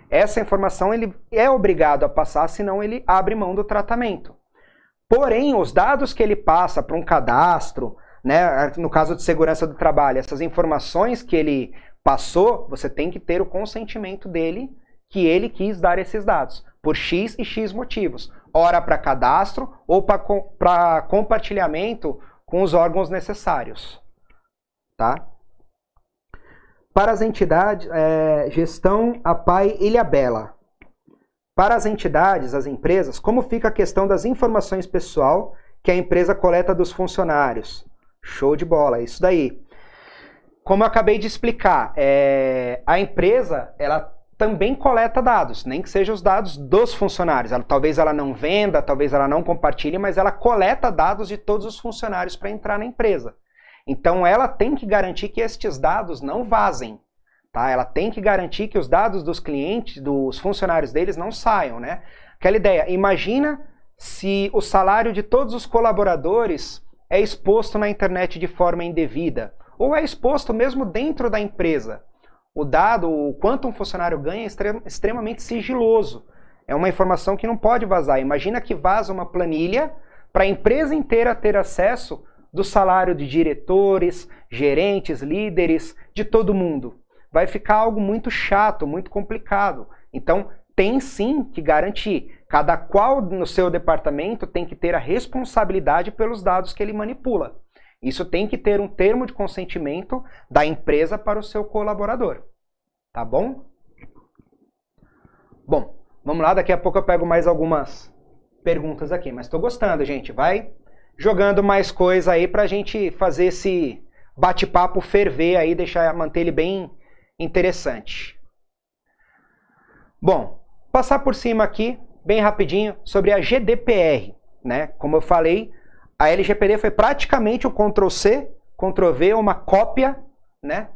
Essa informação ele é obrigado a passar, senão ele abre mão do tratamento. Porém, os dados que ele passa para um cadastro, né, no caso de segurança do trabalho, essas informações que ele passou, você tem que ter o consentimento dele que ele quis dar esses dados, por X e X motivos. Ora para cadastro ou para compartilhamento com os órgãos necessários. Tá? Para as entidades, gestão APAI Ilhabela. Para as entidades, as empresas, como fica a questão das informações pessoal que a empresa coleta dos funcionários? Show de bola, isso daí. Como eu acabei de explicar, a empresa ela também coleta dados, nem que sejam os dados dos funcionários. Talvez ela não venda, talvez ela não compartilhe, mas ela coleta dados de todos os funcionários para entrar na empresa. Então ela tem que garantir que estes dados não vazem. Tá? Ela tem que garantir que os dados dos clientes, dos funcionários deles não saiam, né? Aquela ideia, imagina se o salário de todos os colaboradores é exposto na internet de forma indevida, ou é exposto mesmo dentro da empresa. O dado, o quanto um funcionário ganha é extremamente sigiloso. É uma informação que não pode vazar. Imagina que vaza uma planilha para a empresa inteira ter acesso do salário de diretores, gerentes, líderes, de todo mundo. Vai ficar algo muito chato, muito complicado. Então, tem sim que garantir. Cada qual no seu departamento tem que ter a responsabilidade pelos dados que ele manipula. Isso tem que ter um termo de consentimento da empresa para o seu colaborador. Tá bom? Bom, vamos lá. Daqui a pouco eu pego mais algumas perguntas aqui. Mas estou gostando, gente. Vai jogando mais coisa aí para a gente fazer esse bate-papo ferver aí, manter ele bem interessante. Bom, passar por cima aqui, bem rapidinho, sobre a GDPR, né? Como eu falei, a LGPD foi praticamente um Ctrl+C, Ctrl+V, uma cópia, né,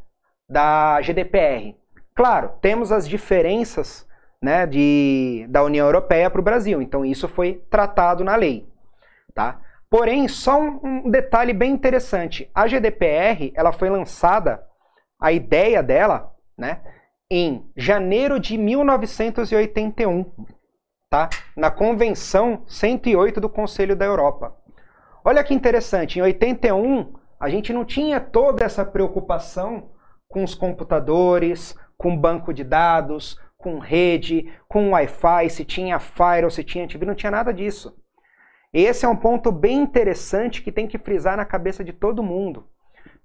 da GDPR. Claro, temos as diferenças, né, da União Europeia para o Brasil, então isso foi tratado na lei. Tá? Porém, só um detalhe bem interessante, a GDPR ela foi lançada, a ideia dela, né, em janeiro de 1981, tá? Na Convenção 108 do Conselho da Europa. Olha que interessante, em 81 a gente não tinha toda essa preocupação com os computadores, com banco de dados, com rede, com Wi-Fi, se tinha firewall, se tinha antivírus, não tinha nada disso. Esse é um ponto bem interessante que tem que frisar na cabeça de todo mundo.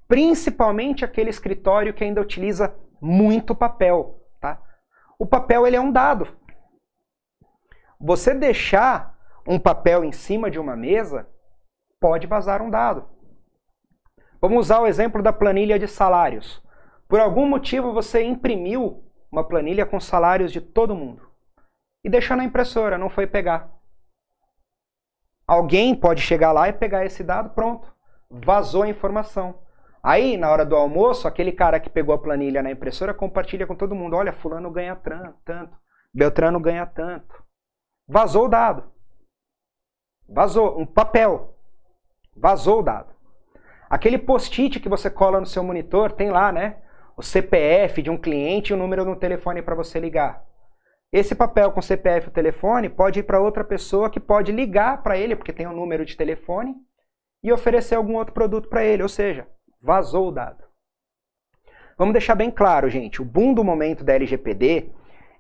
Principalmente aquele escritório que ainda utiliza muito papel. Tá? O papel ele é um dado. Você deixar um papel em cima de uma mesa, pode vazar um dado. Vamos usar o exemplo da planilha de salários. Por algum motivo você imprimiu uma planilha com salários de todo mundo e deixou na impressora, não foi pegar. Alguém pode chegar lá e pegar esse dado, pronto, vazou a informação. Aí, na hora do almoço, aquele cara que pegou a planilha na impressora compartilha com todo mundo. Olha, fulano ganha tanto, Beltrano ganha tanto. Vazou o dado. Vazou um papel. Vazou o dado. Aquele post-it que você cola no seu monitor, tem lá, né? O CPF de um cliente e o número no telefone para você ligar. Esse papel com CPF e o telefone pode ir para outra pessoa que pode ligar para ele, porque tem um número de telefone, e oferecer algum outro produto para ele. Ou seja, vazou o dado. Vamos deixar bem claro, gente. O boom do momento da LGPD,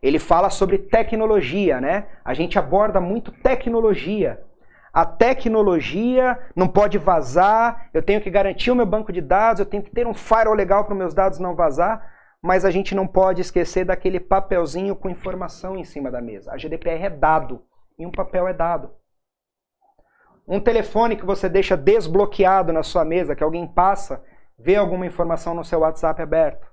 ele fala sobre tecnologia, né? A gente aborda muito tecnologia. a tecnologia não pode vazar, eu tenho que garantir o meu banco de dados, eu tenho que ter um firewall legal para os meus dados não vazar, mas a gente não pode esquecer daquele papelzinho com informação em cima da mesa. A GDPR é dado, e um papel é dado. Um telefone que você deixa desbloqueado na sua mesa, que alguém passa, vê alguma informação no seu WhatsApp aberto.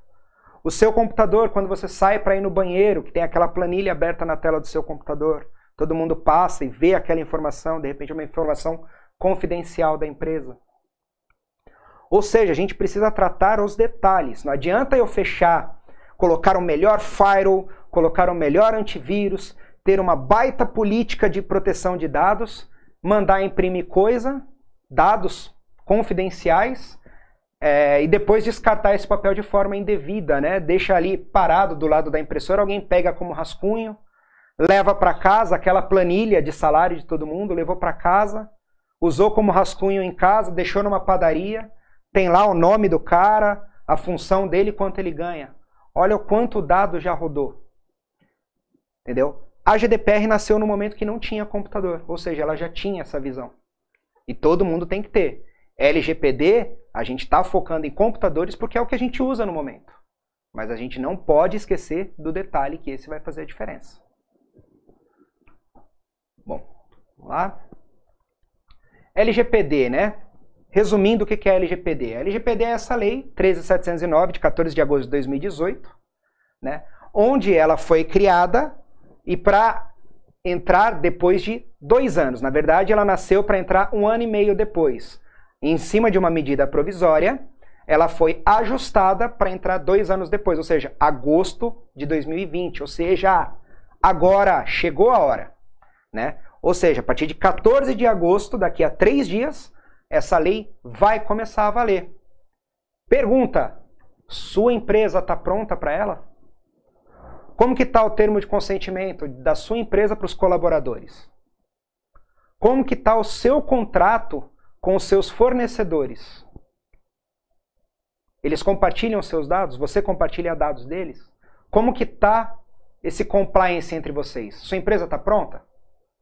O seu computador, quando você sai para ir no banheiro, que tem aquela planilha aberta na tela do seu computador, todo mundo passa e vê aquela informação, de repente é uma informação confidencial da empresa. Ou seja, a gente precisa tratar os detalhes. Não adianta eu fechar, colocar o melhor firewall, colocar o melhor antivírus, ter uma baita política de proteção de dados, mandar imprimir coisa, dados confidenciais, e depois descartar esse papel de forma indevida, né? Deixa ali parado do lado da impressora, alguém pega como rascunho, leva para casa aquela planilha de salário de todo mundo, levou para casa, usou como rascunho em casa, deixou numa padaria, tem lá o nome do cara, a função dele, quanto ele ganha. Olha o quanto dado já rodou. Entendeu? A GDPR nasceu no momento que não tinha computador, ou seja, ela já tinha essa visão. E todo mundo tem que ter. LGPD, a gente está focando em computadores porque é o que a gente usa no momento. Mas a gente não pode esquecer do detalhe que esse vai fazer a diferença. Bom, vamos lá. LGPD, né? Resumindo, o que é LGPD? A LGPD é essa lei 13.709, de 14 de agosto de 2018, né? Onde ela foi criada e para entrar depois de 2 anos. Na verdade, ela nasceu para entrar 1 ano e meio depois. Em cima de uma medida provisória, ela foi ajustada para entrar 2 anos depois, ou seja, agosto de 2020. Ou seja, agora chegou a hora, né? Ou seja, a partir de 14 de agosto, daqui a 3 dias, essa lei vai começar a valer. Pergunta, sua empresa está pronta para ela? Como que está o termo de consentimento da sua empresa para os colaboradores? Como que está o seu contrato com os seus fornecedores? Eles compartilham seus dados? Você compartilha dados deles? Como que está esse compliance entre vocês? Sua empresa está pronta?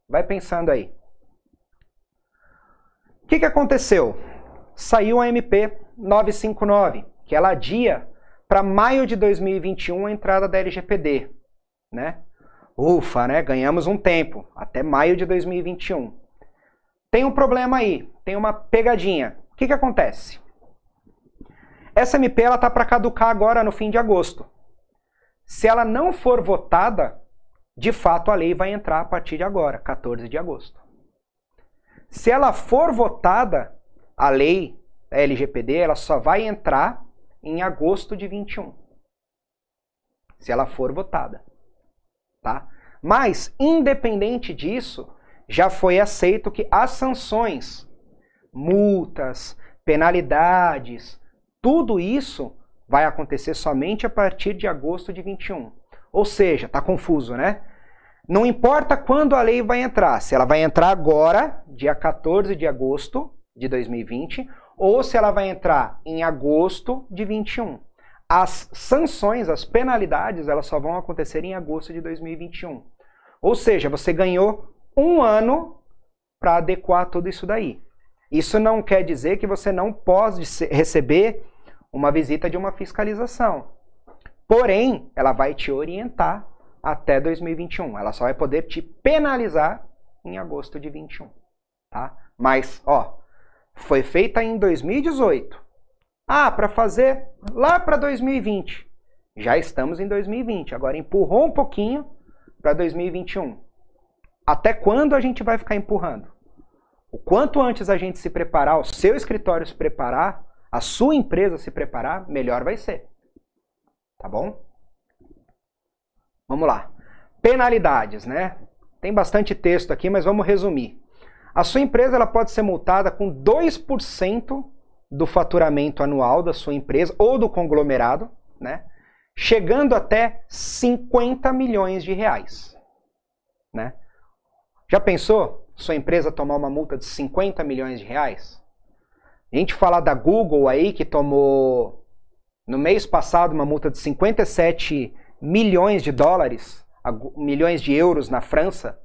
Vai pensando aí. O que aconteceu? Saiu a MP 959, que ela adia para maio de 2021 a entrada da LGPD, né? Ufa, né? Ganhamos um tempo, até maio de 2021. Tem um problema aí, tem uma pegadinha. O que acontece? Essa MP está para caducar agora no fim de agosto. Se ela não for votada, de fato a lei vai entrar a partir de agora, 14 de agosto. Se ela for votada, a lei LGPD ela só vai entrar em agosto de 21. Se ela for votada. Tá? Mas, independente disso, já foi aceito que as sanções, multas, penalidades, tudo isso vai acontecer somente a partir de agosto de 21. Ou seja, tá confuso, né? Não importa quando a lei vai entrar, se ela vai entrar agora, dia 14 de agosto de 2020, ou se ela vai entrar em agosto de 21. As sanções, as penalidades, elas só vão acontecer em agosto de 2021. Ou seja, você ganhou 1 ano para adequar tudo isso daí. Isso não quer dizer que você não pode receber uma visita de uma fiscalização. Porém, ela vai te orientar até 2021. Ela só vai poder te penalizar em agosto de 21. Tá? Mas, ó, foi feita em 2018. Ah, para fazer lá para 2020. Já estamos em 2020. Agora empurrou um pouquinho para 2021. Até quando a gente vai ficar empurrando? O quanto antes a gente se preparar, o seu escritório se preparar, a sua empresa se preparar, melhor vai ser. Tá bom? Vamos lá. Penalidades, né? Tem bastante texto aqui, mas vamos resumir. A sua empresa ela pode ser multada com 2% do faturamento anual da sua empresa ou do conglomerado, né? Chegando até 50 milhões de reais. Né? Já pensou sua empresa tomar uma multa de 50 milhões de reais? A gente fala da Google aí, que tomou no mês passado uma multa de 57 milhões de dólares, milhões de euros na França,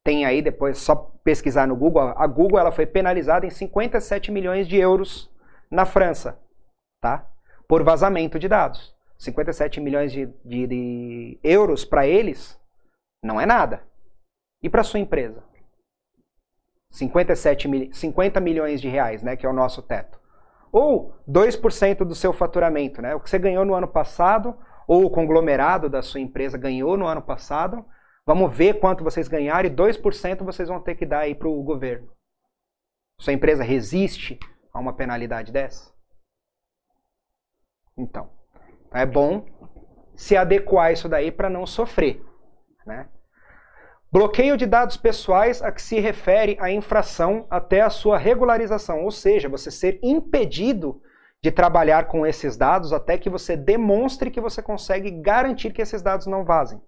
tem aí depois, só pesquisar no Google, a Google ela foi penalizada em 57 milhões de euros na França, tá? Por vazamento de dados. 57 milhões de euros para eles não é nada. E para sua empresa? 50 milhões de reais, né, que é o nosso teto. Ou 2% do seu faturamento, né? O que você ganhou no ano passado, ou o conglomerado da sua empresa ganhou no ano passado, vamos ver quanto vocês ganharam e 2% vocês vão ter que dar aí para o governo. Sua empresa resiste a uma penalidade dessa? Então, é bom se adequar a isso daí para não sofrer, né? Bloqueio de dados pessoais a que se refere a infração até a sua regularização, ou seja, você ser impedido de trabalhar com esses dados até que você demonstre que você consegue garantir que esses dados não vazem.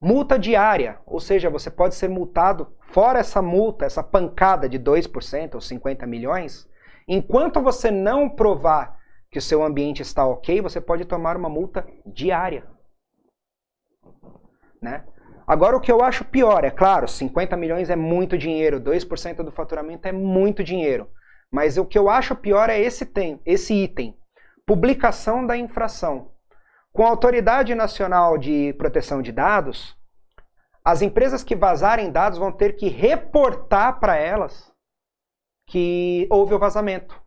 Multa diária, ou seja, você pode ser multado, fora essa multa, essa pancada de 2% ou 50 milhões, enquanto você não provar que o seu ambiente está ok, você pode tomar uma multa diária. Né? Agora, o que eu acho pior, é claro, 50 milhões é muito dinheiro, 2% do faturamento é muito dinheiro. Mas o que eu acho pior é esse item, publicação da infração. Com a Autoridade Nacional de Proteção de Dados, as empresas que vazarem dados vão ter que reportar para elas que houve o vazamento.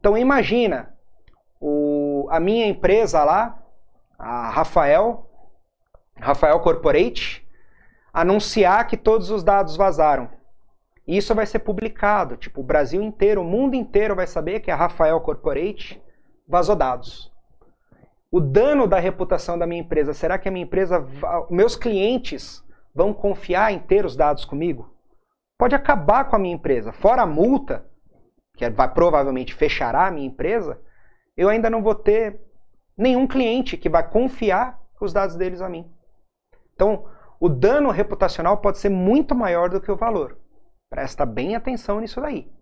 Então imagina, a minha empresa lá, a Rafael Corporate, anunciar que todos os dados vazaram. E isso vai ser publicado, tipo, o Brasil inteiro, o mundo inteiro vai saber que a Rafael Corporate vazou dados. O dano da reputação da minha empresa, será que a minha empresa, meus clientes vão confiar em ter os dados comigo? Pode acabar com a minha empresa. Fora a multa, que provavelmente fechará a minha empresa, eu ainda não vou ter nenhum cliente que vai confiar os dados deles a mim. Então, o dano reputacional pode ser muito maior do que o valor. Presta bem atenção nisso daí.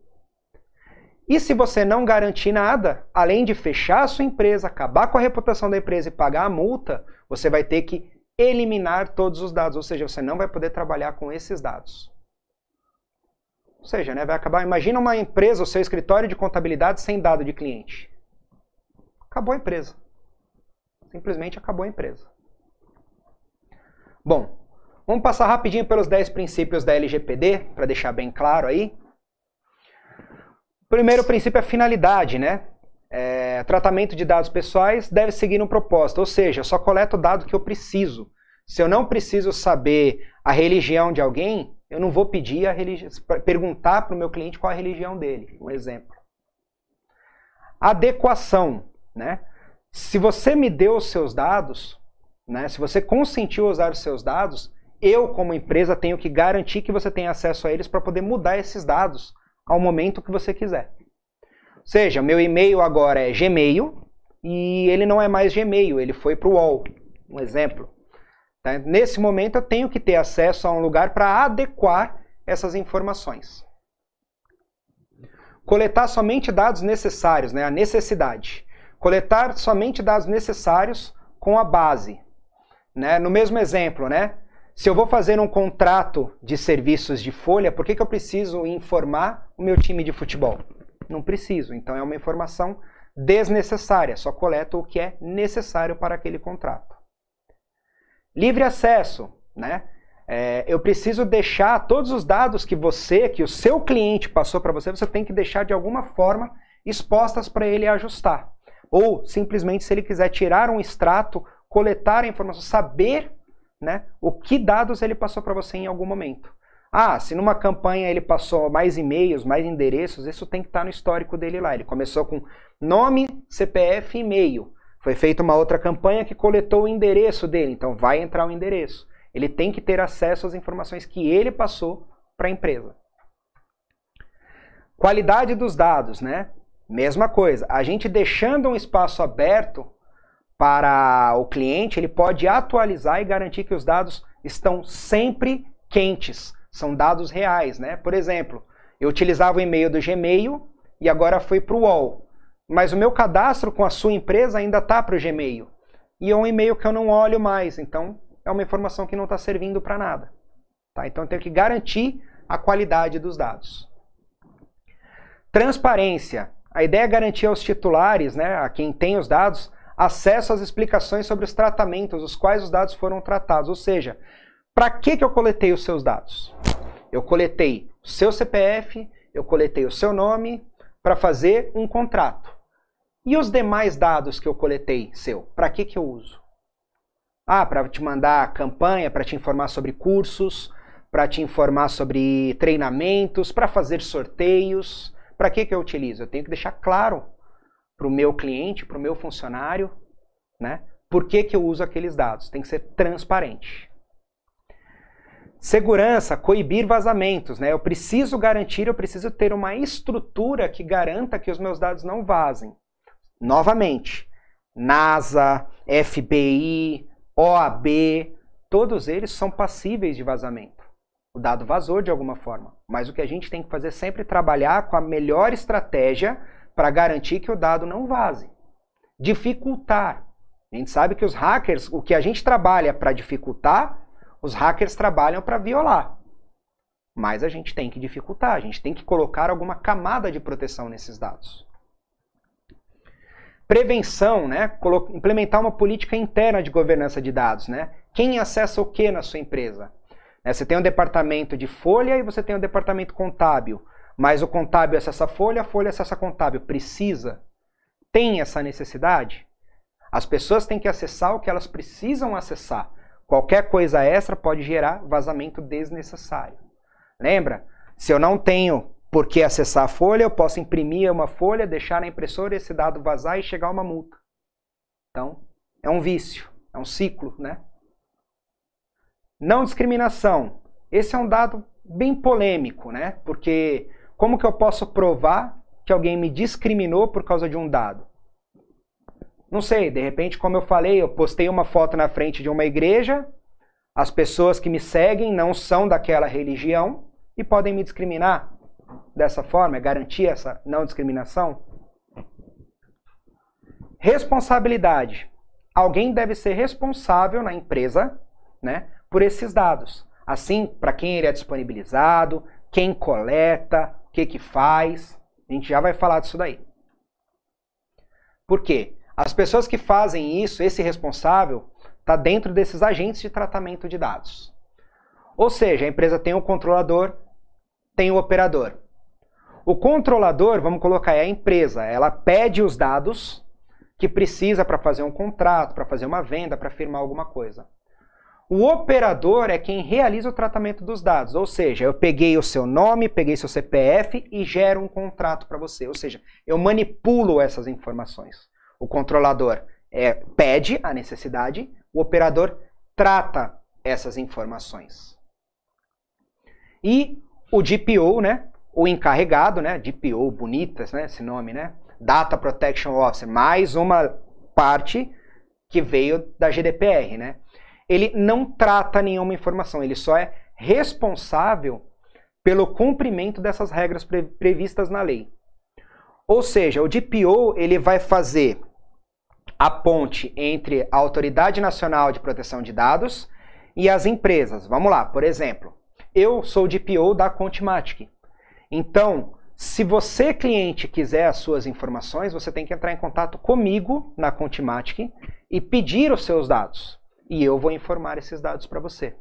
E se você não garantir nada, além de fechar a sua empresa, acabar com a reputação da empresa e pagar a multa, você vai ter que eliminar todos os dados, ou seja, você não vai poder trabalhar com esses dados. Ou seja, né, vai acabar, imagina uma empresa, o seu escritório de contabilidade sem dado de cliente. Acabou a empresa. Simplesmente acabou a empresa. Bom, vamos passar rapidinho pelos 10 princípios da LGPD, para deixar bem claro aí. O primeiro princípio é a finalidade, né? Tratamento de dados pessoais deve seguir um propósito, ou seja, eu só coleto o dado que eu preciso. Se eu não preciso saber a religião de alguém, eu não vou pedir perguntar para o meu cliente qual é a religião dele, um exemplo. Adequação, né? Se você me deu os seus dados, né, se você consentiu a usar os seus dados, eu, como empresa, tenho que garantir que você tem acesso a eles para poder mudar esses dados ao momento que você quiser. Ou seja, meu e-mail agora é Gmail e ele não é mais Gmail, ele foi para o UOL, um exemplo. Tá? Nesse momento eu tenho que ter acesso a um lugar para adequar essas informações. Coletar somente dados necessários, né, a necessidade. Coletar somente dados necessários com a base. Né? No mesmo exemplo, né? Se eu vou fazer um contrato de serviços de folha, por que eu preciso informar o meu time de futebol? Não preciso, então é uma informação desnecessária, só coleto o que é necessário para aquele contrato. Livre acesso, né? Eu preciso deixar todos os dados que o seu cliente passou para você, você tem que deixar de alguma forma expostas para ele ajustar. Ou, simplesmente, se ele quiser tirar um extrato, coletar a informação, saber, né, o que dados ele passou para você em algum momento. Ah, se numa campanha ele passou mais e-mails, mais endereços, isso tem que estar no histórico dele lá. Ele começou com nome, CPF e e-mail. Foi feita uma outra campanha que coletou o endereço dele, então vai entrar o endereço. Ele tem que ter acesso às informações que ele passou para a empresa. Qualidade dos dados, né? Mesma coisa, a gente deixando um espaço aberto para o cliente, ele pode atualizar e garantir que os dados estão sempre quentes, são dados reais, né? Por exemplo, eu utilizava o e-mail do Gmail e agora fui para o UOL, mas o meu cadastro com a sua empresa ainda está para o Gmail. E é um e-mail que eu não olho mais, então é uma informação que não está servindo para nada. Tá? Então eu tenho que garantir a qualidade dos dados. Transparência. A ideia é garantir aos titulares, né, a quem tem os dados, acesso às explicações sobre os tratamentos, os quais os dados foram tratados. Ou seja, para que eu coletei os seus dados? Eu coletei o seu CPF, eu coletei o seu nome para fazer um contrato. E os demais dados que eu coletei seu, para que eu uso? Ah, para te mandar campanha, para te informar sobre cursos, para te informar sobre treinamentos, para fazer sorteios. Para que eu utilizo? Eu tenho que deixar claro para o meu cliente, para o meu funcionário, né, por que eu uso aqueles dados. Tem que ser transparente. Segurança, coibir vazamentos. Né? Eu preciso garantir, eu preciso ter uma estrutura que garanta que os meus dados não vazem. Novamente, NASA, FBI, OAB, todos eles são passíveis de vazamento. O dado vazou de alguma forma, mas o que a gente tem que fazer é sempre trabalhar com a melhor estratégia para garantir que o dado não vaze. Dificultar. A gente sabe que os hackers, o que a gente trabalha para dificultar, os hackers trabalham para violar. Mas a gente tem que dificultar, a gente tem que colocar alguma camada de proteção nesses dados. Prevenção, né? Implementar uma política interna de governança de dados. Né? Quem acessa o que na sua empresa? Você tem um departamento de folha e você tem um departamento contábil. Mas o contábil acessa a folha acessa contábil. Precisa? Tem essa necessidade? As pessoas têm que acessar o que elas precisam acessar. Qualquer coisa extra pode gerar vazamento desnecessário. Lembra? Se eu não tenho por que acessar a folha, eu posso imprimir uma folha, deixar na impressora, esse dado vazar e chegar uma multa. Então, é um vício, é um ciclo, né? Não discriminação. Esse é um dado bem polêmico, né? Porque como que eu posso provar que alguém me discriminou por causa de um dado? Não sei, de repente, como eu falei, eu postei uma foto na frente de uma igreja, as pessoas que me seguem não são daquela religião e podem me discriminar dessa forma, é garantir essa não discriminação. Responsabilidade. Alguém deve ser responsável na empresa, né, por esses dados. Assim, para quem ele é disponibilizado, quem coleta, o que faz. A gente já vai falar disso daí. Por quê? As pessoas que fazem isso, esse responsável, está dentro desses agentes de tratamento de dados. Ou seja, a empresa tem o controlador, tem o operador. O controlador, vamos colocar, é a empresa. Ela pede os dados que precisa para fazer um contrato, para fazer uma venda, para firmar alguma coisa. O operador é quem realiza o tratamento dos dados. Ou seja, eu peguei o seu nome, peguei seu CPF e gero um contrato para você. Ou seja, eu manipulo essas informações. O controlador pede a necessidade, o operador trata essas informações. E o DPO, né? O encarregado, né? DPO, bonitas, né? Esse nome, né? Data Protection Officer, mais uma parte que veio da GDPR, né? Ele não trata nenhuma informação, ele só é responsável pelo cumprimento dessas regras previstas na lei. Ou seja, o DPO ele vai fazer a ponte entre a Autoridade Nacional de Proteção de Dados e as empresas. Vamos lá, por exemplo, eu sou o DPO da Contimatic. Então, se você, cliente, quiser as suas informações, você tem que entrar em contato comigo na Contimatic e pedir os seus dados. E eu vou informar esses dados para você.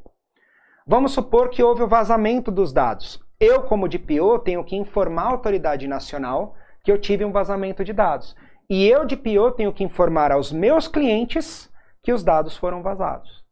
Vamos supor que houve o vazamento dos dados. Eu, como DPO, tenho que informar a Autoridade Nacional que eu tive um vazamento de dados. E eu, DPO, tenho que informar aos meus clientes que os dados foram vazados.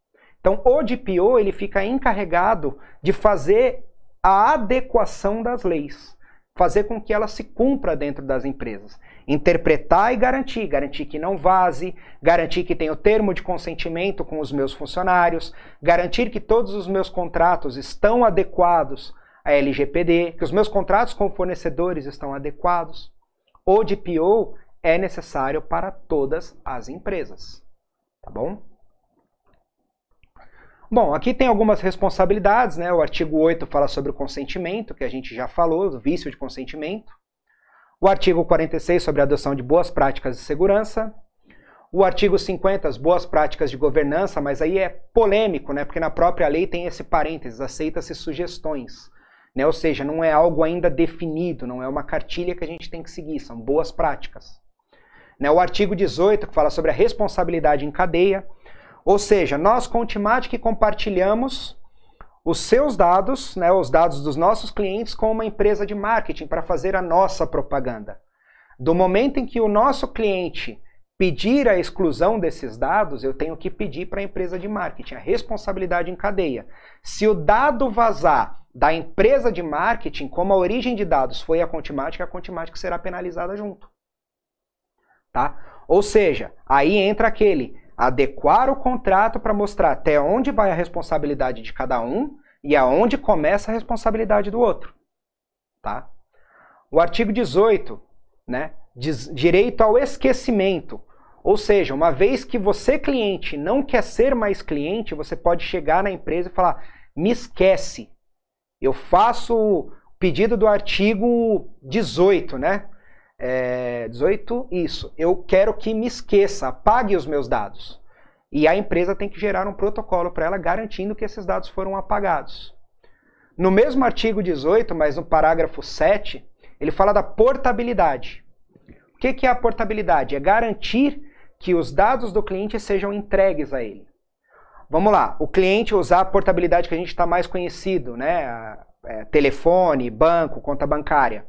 Então, o DPO ele fica encarregado de fazer a adequação das leis. Fazer com que ela se cumpra dentro das empresas. Interpretar e garantir. Garantir que não vaze, garantir que tenha o termo de consentimento com os meus funcionários, garantir que todos os meus contratos estão adequados à LGPD, que os meus contratos com fornecedores estão adequados. O DPO é necessário para todas as empresas. Tá bom? Bom, aqui tem algumas responsabilidades, né? O artigo 8 fala sobre o consentimento, que a gente já falou, o vício de consentimento. O artigo 46 sobre a adoção de boas práticas de segurança. O artigo 50, as boas práticas de governança, mas aí é polêmico, né? Porque na própria lei tem esse parênteses, aceita-se sugestões. Né? Ou seja, não é algo ainda definido, não é uma cartilha que a gente tem que seguir, são boas práticas. Né? O artigo 18, que fala sobre a responsabilidade em cadeia, ou seja, nós com o Ultimatic compartilhamos os seus dados, né, os dados dos nossos clientes com uma empresa de marketing para fazer a nossa propaganda. Do momento em que o nosso cliente pedir a exclusão desses dados, eu tenho que pedir para a empresa de marketing, a responsabilidade em cadeia. Se o dado vazar da empresa de marketing, como a origem de dados foi a Contimatic será penalizada junto. Tá? Ou seja, aí entra aquele adequar o contrato para mostrar até onde vai a responsabilidade de cada um e aonde começa a responsabilidade do outro. Tá? O artigo 18, né, diz direito ao esquecimento. Ou seja, uma vez que você, cliente, não quer ser mais cliente, você pode chegar na empresa e falar, me esquece. Eu faço o pedido do artigo 18, né? 18, isso. Eu quero que me esqueça, apague os meus dados. E a empresa tem que gerar um protocolo para ela garantindo que esses dados foram apagados. No mesmo artigo 18, mas no parágrafo 7, ele fala da portabilidade. O que é a portabilidade? É garantir que os dados do cliente sejam entregues a ele. Vamos lá, o cliente usar a portabilidade que a gente está mais conhecido, né? Telefone, banco, conta bancária.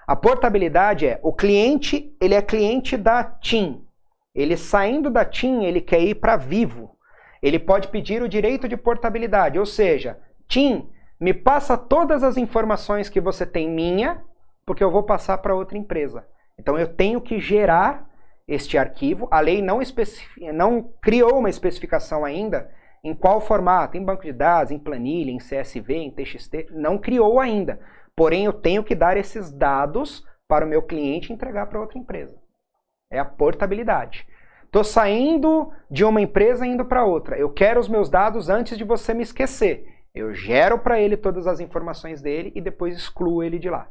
A portabilidade é, o cliente, ele é cliente da TIM. Ele saindo da TIM, ele quer ir para Vivo. Ele pode pedir o direito de portabilidade, ou seja, TIM, me passa todas as informações que você tem minha, porque eu vou passar para outra empresa. Então eu tenho que gerar este arquivo. A lei não criou uma especificação ainda em qual formato, em banco de dados, em planilha, em CSV, em TXT, não criou ainda. Porém, eu tenho que dar esses dados para o meu cliente e entregar para outra empresa. É a portabilidade. Estou saindo de uma empresa e indo para outra. Eu quero os meus dados antes de você me esquecer. Eu gero para ele todas as informações dele e depois excluo ele de lá.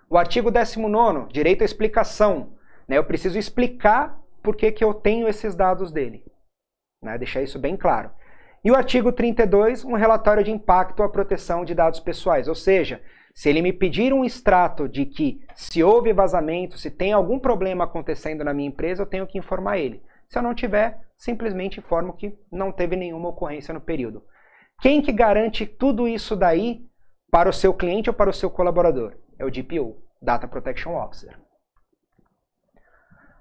O artigo 19º, direito à explicação. Eu preciso explicar por que eu tenho esses dados dele. Deixar isso bem claro. E o artigo 32, um relatório de impacto à proteção de dados pessoais. Ou seja, se ele me pedir um extrato de que se houve vazamento, se tem algum problema acontecendo na minha empresa, eu tenho que informar ele. Se eu não tiver, simplesmente informo que não teve nenhuma ocorrência no período. Quem que garante tudo isso daí para o seu cliente ou para o seu colaborador? É o DPO, Data Protection Officer.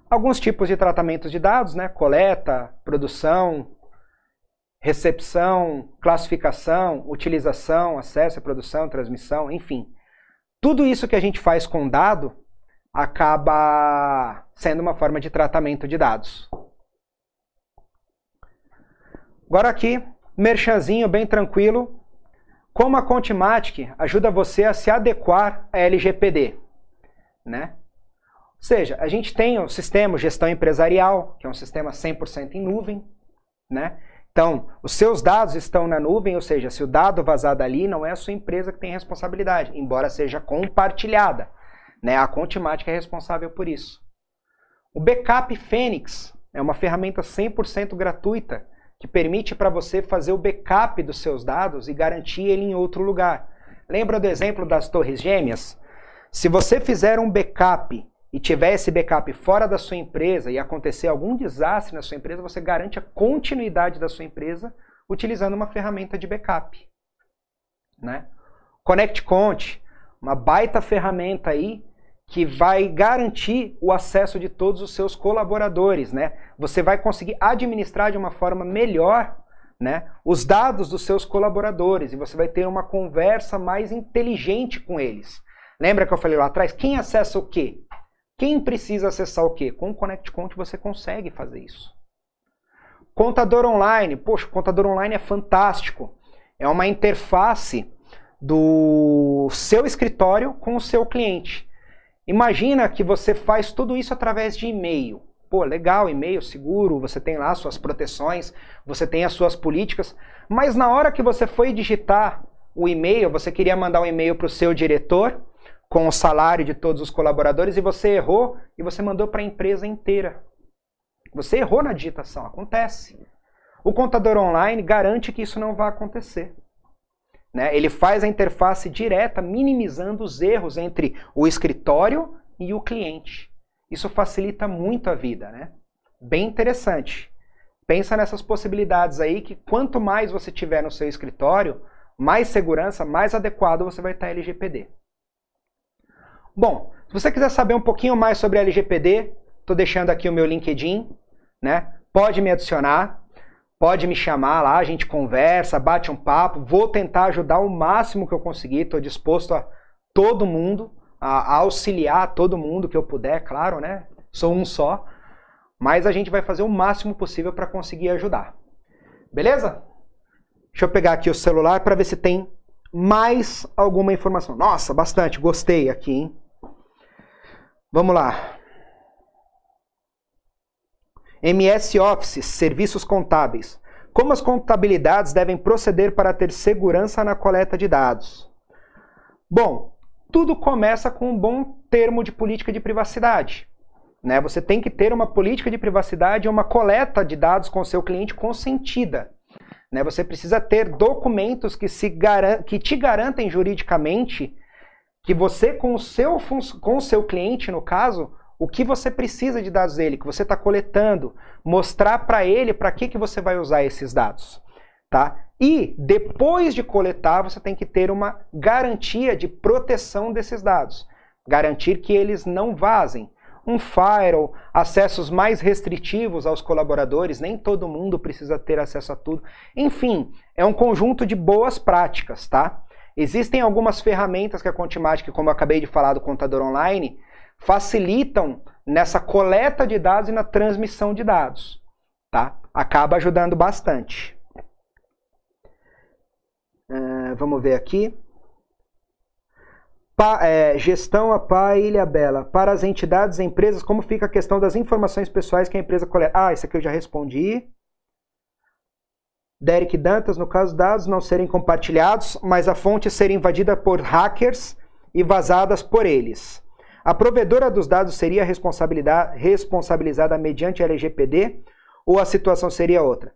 Alguns tipos de tratamentos de dados, né? Coleta, produção, recepção, classificação, utilização, acesso, produção, transmissão, enfim. Tudo isso que a gente faz com dado acaba sendo uma forma de tratamento de dados. Agora aqui, merchanzinho bem tranquilo. Como a Contimatic ajuda você a se adequar à LGPD, né? Ou seja, a gente tem o sistema gestão empresarial, que é um sistema 100% em nuvem, né? Então, os seus dados estão na nuvem, ou seja, se o dado vazar dali, não é a sua empresa que tem responsabilidade, embora seja compartilhada, né? A Contimatic é responsável por isso. O Backup Fênix é uma ferramenta 100% gratuita, que permite para você fazer o backup dos seus dados e garantir ele em outro lugar. Lembra do exemplo das Torres Gêmeas? Se você fizer um backup e tiver esse backup fora da sua empresa e acontecer algum desastre na sua empresa, você garante a continuidade da sua empresa utilizando uma ferramenta de backup, né? ConnectCont, uma baita ferramenta aí que vai garantir o acesso de todos os seus colaboradores, né? Você vai conseguir administrar de uma forma melhor, né, os dados dos seus colaboradores e você vai ter uma conversa mais inteligente com eles. Lembra que eu falei lá atrás? Quem acessa o quê? Quem precisa acessar o quê? Com o ConnectCont você consegue fazer isso. Contador online. Poxa, o contador online é fantástico. É uma interface do seu escritório com o seu cliente. Imagina que você faz tudo isso através de e-mail. Pô, legal, e-mail seguro, você tem lá suas proteções, você tem as suas políticas, mas na hora que você foi digitar o e-mail, você queria mandar um e-mail para o seu diretor, com o salário de todos os colaboradores, e você errou e você mandou para a empresa inteira. Você errou na digitação, acontece. O contador online garante que isso não vai acontecer. Né? Ele faz a interface direta, minimizando os erros entre o escritório e o cliente. Isso facilita muito a vida, né? Bem interessante. Pensa nessas possibilidades aí, que quanto mais você tiver no seu escritório, mais segurança, mais adequado você vai estar LGPD. Bom, se você quiser saber um pouquinho mais sobre LGPD, estou deixando aqui o meu LinkedIn, né? Pode me adicionar, pode me chamar lá, a gente conversa, bate um papo, vou tentar ajudar o máximo que eu conseguir, estou disposto a todo mundo, a auxiliar todo mundo que eu puder, claro, né? Sou um só, mas a gente vai fazer o máximo possível para conseguir ajudar. Beleza? Deixa eu pegar aqui o celular para ver se tem mais alguma informação. Nossa, bastante, gostei aqui, hein? Vamos lá. MS Office, serviços contábeis. Como as contabilidades devem proceder para ter segurança na coleta de dados? Bom, tudo começa com um bom termo de política de privacidade. Né? Você tem que ter uma política de privacidade e uma coleta de dados com o seu cliente consentida. Né? Você precisa ter documentos que te garantem juridicamente que você, com o seu cliente, no caso, o que você precisa de dados dele, que você está coletando, mostrar para ele para que você vai usar esses dados. Tá? E, depois de coletar, você tem que ter uma garantia de proteção desses dados. Garantir que eles não vazem. Um firewall, acessos mais restritivos aos colaboradores, nem todo mundo precisa ter acesso a tudo. Enfim, é um conjunto de boas práticas, tá? Existem algumas ferramentas que a Contimatic, como eu acabei de falar do contador online, facilitam nessa coleta de dados e na transmissão de dados, tá? Acaba ajudando bastante. Vamos ver aqui. Gestão APA Ilha Bela. Para as entidades e empresas, como fica a questão das informações pessoais que a empresa coleta? Isso aqui eu já respondi. Derek Dantas, no caso, dados não serem compartilhados, mas a fonte ser invadida por hackers e vazadas por eles. A provedora dos dados seria responsabilizada mediante LGPD ou a situação seria outra?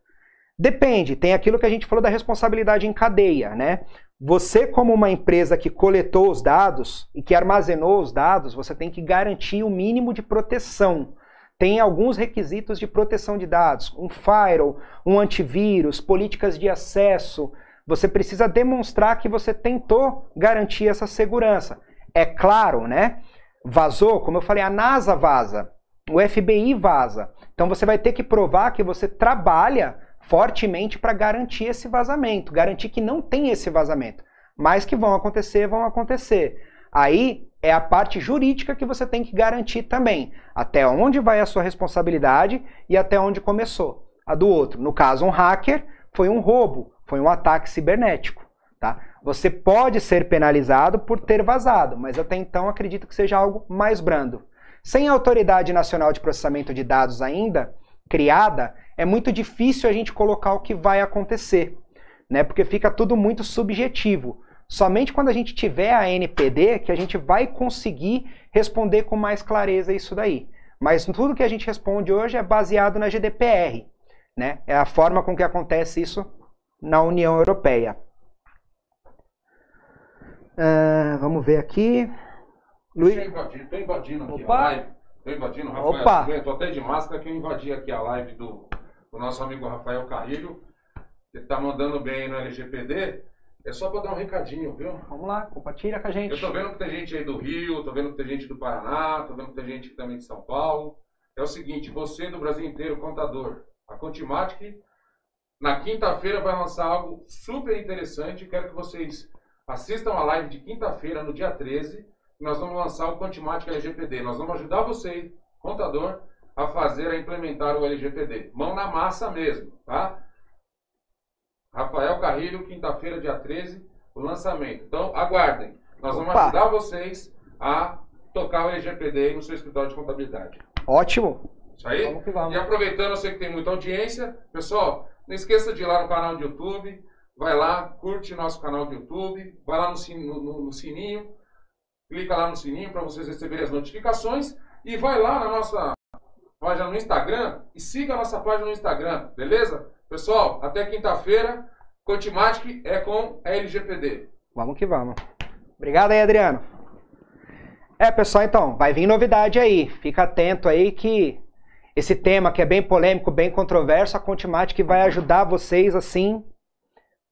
Depende, tem aquilo que a gente falou da responsabilidade em cadeia, né? Você, como uma empresa que coletou os dados e que armazenou os dados, você tem que garantir o mínimo de proteção. Tem alguns requisitos de proteção de dados, um firewall, um antivírus, políticas de acesso. Você precisa demonstrar que você tentou garantir essa segurança. É claro, né? Vazou, como eu falei, a NASA vaza, o FBI vaza. Então você vai ter que provar que você trabalha fortemente para garantir esse vazamento, garantir que não tem esse vazamento, mas que vão acontecer, vão acontecer. Aí é a parte jurídica que você tem que garantir também, até onde vai a sua responsabilidade e até onde começou a do outro. No caso, um hacker foi um roubo, foi um ataque cibernético. Tá? Você pode ser penalizado por ter vazado, mas até então acredito que seja algo mais brando. Sem a Autoridade Nacional de Processamento de Dados ainda criada, é muito difícil a gente colocar o que vai acontecer, né? Porque fica tudo muito subjetivo. Somente quando a gente tiver a NPD que a gente vai conseguir responder com mais clareza isso daí. Mas tudo que a gente responde hoje é baseado na GDPR, né? É a forma com que acontece isso na União Europeia. Vamos ver aqui. Luiz... Estou invadindo aqui Opa. a live. Estou invadindo, Rafael. Opa. Estou até de máscara que eu invadi aqui a live do nosso amigo Rafael Carrilho. Ele está mandando bem no LGPD. É só para dar um recadinho, viu? Vamos lá, compartilha com a gente. Eu estou vendo que tem gente aí do Rio, estou vendo que tem gente do Paraná, estou vendo que tem gente também de São Paulo. É o seguinte, você do Brasil inteiro, contador, a Contimatic, na quinta-feira vai lançar algo super interessante. Quero que vocês assistam a live de quinta-feira, no dia 13. Nós vamos lançar o Contimatic LGPD. Nós vamos ajudar você, contador, a implementar o LGPD. Mão na massa mesmo, tá? Rafael Carrilho, quinta-feira, dia 13, o lançamento. Então, aguardem. Nós vamos ajudar vocês a tocar o LGPD no seu escritório de contabilidade. Ótimo. Isso aí? Vamos que vamos. E aproveitando, eu sei que tem muita audiência. Pessoal, não esqueça de ir lá no canal do YouTube. Vai lá, curte nosso canal do YouTube. Vai lá no sininho. Clica lá no sininho para vocês receberem as notificações. E vai lá na nossa página no Instagram e siga a nossa página no Instagram, beleza? Pessoal, até quinta-feira, Contimatic é com a LGPD. Vamos que vamos. Obrigado aí, Adriano. Pessoal, então, vai vir novidade aí. Fica atento aí que esse tema que é bem polêmico, bem controverso, a Contimatic vai ajudar vocês, assim,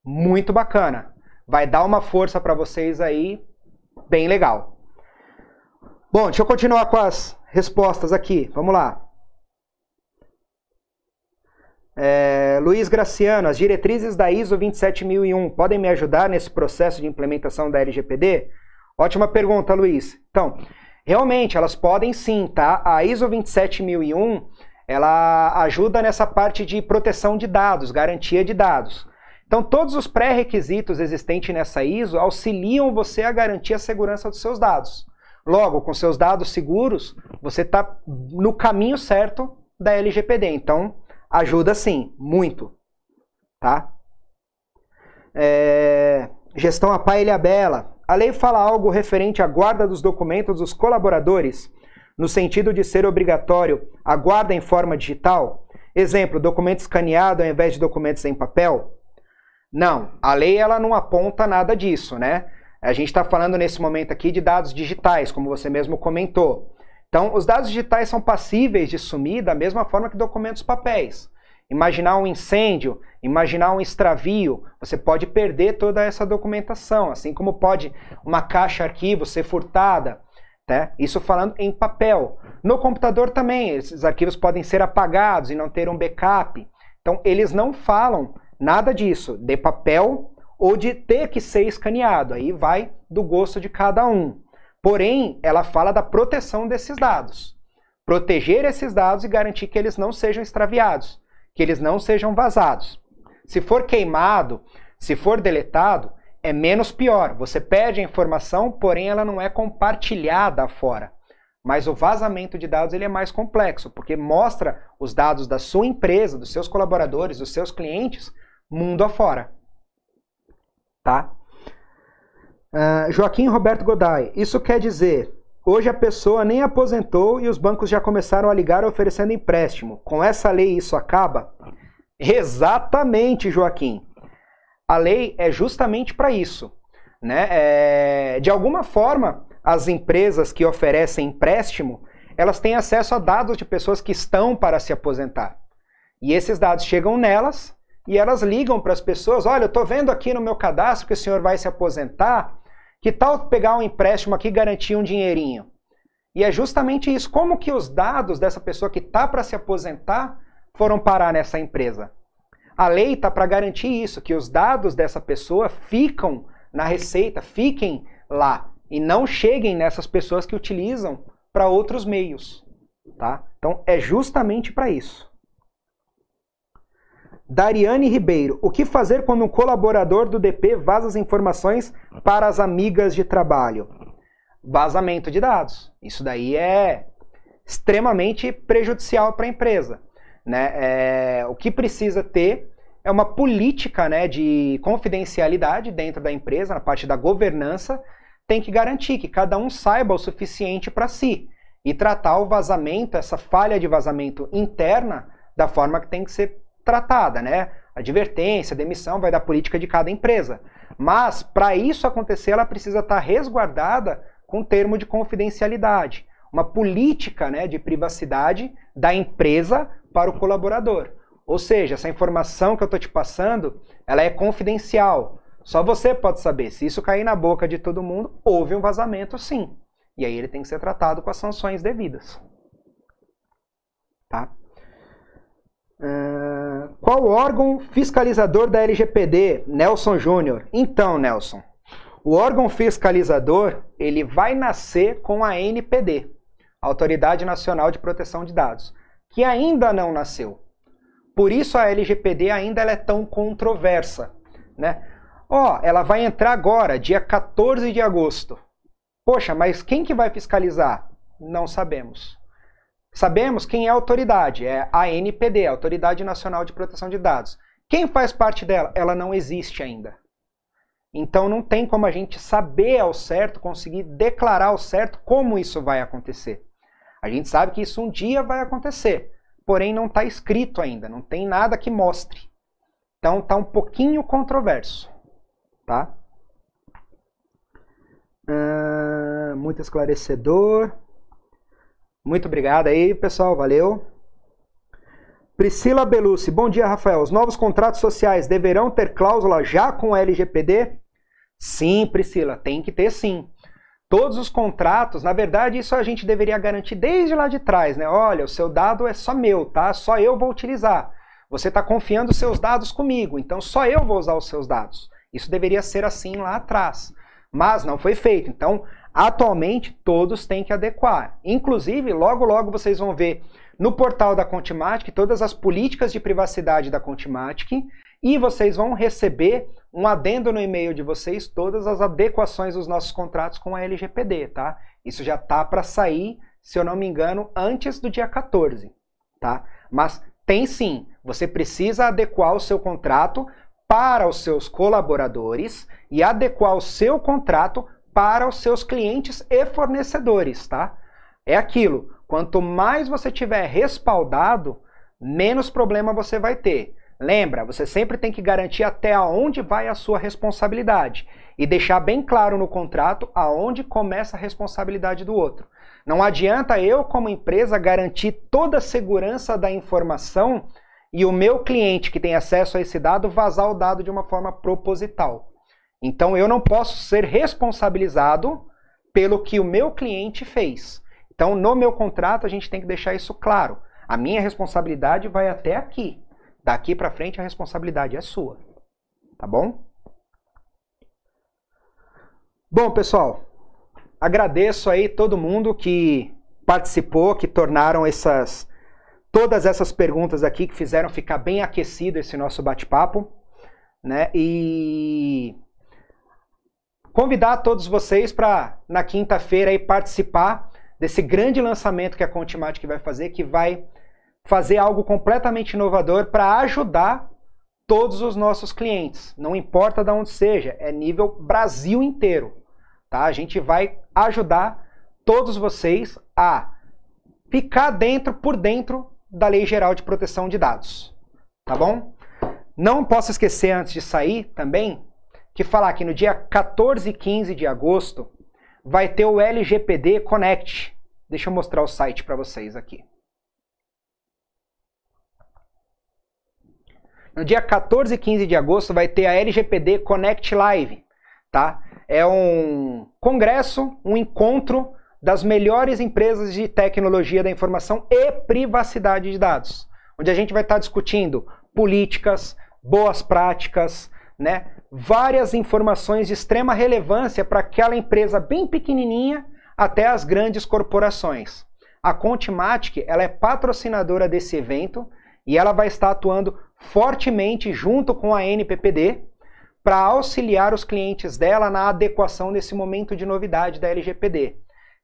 muito bacana. Vai dar uma força para vocês aí, bem legal. Bom, deixa eu continuar com as respostas aqui. Vamos lá. Luiz Graciano, as diretrizes da ISO 27001 podem me ajudar nesse processo de implementação da LGPD? Ótima pergunta, Luiz. Então, realmente, elas podem sim, tá? A ISO 27001, ela ajuda nessa parte de proteção de dados, garantia de dados. Então, todos os pré-requisitos existentes nessa ISO auxiliam você a garantir a segurança dos seus dados. Logo, com seus dados seguros, você está no caminho certo da LGPD. Então, ajuda sim, muito. Tá? Gestão a pá, ilha bela. A lei fala algo referente à guarda dos documentos dos colaboradores, no sentido de ser obrigatório a guarda em forma digital? Exemplo, documento escaneado ao invés de documentos em papel? Não, a lei ela não aponta nada disso, né? A gente está falando nesse momento aqui de dados digitais, como você mesmo comentou. Então, os dados digitais são passíveis de sumir da mesma forma que documentos papéis. Imaginar um incêndio, imaginar um extravio, você pode perder toda essa documentação, assim como pode uma caixa arquivo ser furtada, né? Isso falando em papel. No computador também, esses arquivos podem ser apagados e não ter um backup. Então, eles não falam nada disso, de papel ou de ter que ser escaneado. Aí vai do gosto de cada um. Porém, ela fala da proteção desses dados. Proteger esses dados e garantir que eles não sejam extraviados, que eles não sejam vazados. Se for queimado, se for deletado, é menos pior. Você perde a informação, porém ela não é compartilhada fora. Mas o vazamento de dados ele é mais complexo, porque mostra os dados da sua empresa, dos seus colaboradores, dos seus clientes, mundo afora. Tá? Joaquim Roberto Goday. Isso quer dizer, hoje a pessoa nem aposentou e os bancos já começaram a ligar oferecendo empréstimo. Com essa lei isso acaba? Exatamente, Joaquim. A lei é justamente para isso, né? De alguma forma, as empresas que oferecem empréstimo, elas têm acesso a dados de pessoas que estão para se aposentar. E esses dados chegam nelas e elas ligam para as pessoas, olha, eu estou vendo aqui no meu cadastro que o senhor vai se aposentar, que tal pegar um empréstimo aqui e garantir um dinheirinho? E é justamente isso, como que os dados dessa pessoa que está para se aposentar foram parar nessa empresa? A lei está para garantir isso, que os dados dessa pessoa ficam na Receita, fiquem lá, e não cheguem nessas pessoas que utilizam para outros meios. Tá? Então é justamente para isso. Dariane Ribeiro, o que fazer quando um colaborador do DP vaza as informações para as amigas de trabalho? Vazamento de dados. Isso daí é extremamente prejudicial para a empresa. Né? O que precisa ter é uma política, né, de confidencialidade dentro da empresa, na parte da governança, tem que garantir que cada um saiba o suficiente para si e tratar o vazamento, essa falha de vazamento interna, da forma que tem que ser tratada, né? Advertência, demissão, vai da política de cada empresa. Mas, para isso acontecer, ela precisa estar resguardada com termo de confidencialidade. Uma política, né, de privacidade da empresa para o colaborador. Ou seja, essa informação que eu estou te passando, ela é confidencial. Só você pode saber. Se isso cair na boca de todo mundo, houve um vazamento sim. E aí ele tem que ser tratado com as sanções devidas. Tá? Qual órgão fiscalizador da LGPD? Nelson Júnior. Então, Nelson, o órgão fiscalizador ele vai nascer com a ANPD, Autoridade Nacional de Proteção de Dados, que ainda não nasceu. Por isso a LGPD ainda ela é tão controversa, né? Ela vai entrar agora, dia 14 de agosto. Poxa, mas quem que vai fiscalizar? Não sabemos. Sabemos quem é a autoridade, é a ANPD, Autoridade Nacional de Proteção de Dados. Quem faz parte dela? Ela não existe ainda. Então não tem como a gente saber ao certo, conseguir declarar ao certo como isso vai acontecer. A gente sabe que isso um dia vai acontecer, porém não está escrito ainda, não tem nada que mostre. Então está um pouquinho controverso, tá? Muito esclarecedor. Muito obrigado aí, pessoal, valeu. Priscila Belucci, bom dia, Rafael. Os novos contratos sociais deverão ter cláusula já com o LGPD? Sim, Priscila, tem que ter sim. Todos os contratos, na verdade, isso a gente deveria garantir desde lá de trás, né? Olha, o seu dado é só meu, tá? Só eu vou utilizar. Você está confiando os seus dados comigo, então só eu vou usar os seus dados. Isso deveria ser assim lá atrás. Mas não foi feito. Então, atualmente, todos têm que adequar. Inclusive, logo, logo vocês vão ver no portal da Contimatic todas as políticas de privacidade da Contimatic e vocês vão receber um adendo no e-mail de vocês, todas as adequações dos nossos contratos com a LGPD, tá? Isso já tá para sair, se eu não me engano, antes do dia 14, tá? Mas tem sim, você precisa adequar o seu contrato para os seus colaboradores e adequar o seu contrato para os seus clientes e fornecedores, tá? É aquilo, quanto mais você tiver respaldado, menos problema você vai ter. Lembra, você sempre tem que garantir até onde vai a sua responsabilidade e deixar bem claro no contrato aonde começa a responsabilidade do outro. Não adianta eu, como empresa, garantir toda a segurança da informação e o meu cliente que tem acesso a esse dado vazar o dado de uma forma proposital. Então eu não posso ser responsabilizado pelo que o meu cliente fez. Então no meu contrato a gente tem que deixar isso claro. A minha responsabilidade vai até aqui. Daqui para frente a responsabilidade é sua. Tá bom? Bom, pessoal, agradeço aí todo mundo que participou, que tornaram todas essas perguntas aqui, que fizeram ficar bem aquecido esse nosso bate-papo, né? E convidar todos vocês para na quinta-feira aí participar desse grande lançamento que a Contimatic vai fazer, que vai fazer algo completamente inovador para ajudar todos os nossos clientes. Não importa de onde seja, é nível Brasil inteiro. Tá? A gente vai ajudar todos vocês a ficar por dentro da Lei Geral de Proteção de Dados. Tá bom? Não posso esquecer antes de sair também, que falar que no dia 14 e 15 de agosto vai ter o LGPD Connect. Deixa eu mostrar o site para vocês aqui. No dia 14 e 15 de agosto vai ter a LGPD Connect Live, tá? É um congresso, um encontro das melhores empresas de tecnologia da informação e privacidade de dados, onde a gente vai estar discutindo políticas, boas práticas, né? Várias informações de extrema relevância para aquela empresa bem pequenininha até as grandes corporações. A Contimatic, ela é patrocinadora desse evento e ela vai estar atuando fortemente junto com a NPPD para auxiliar os clientes dela na adequação desse momento de novidade da LGPD.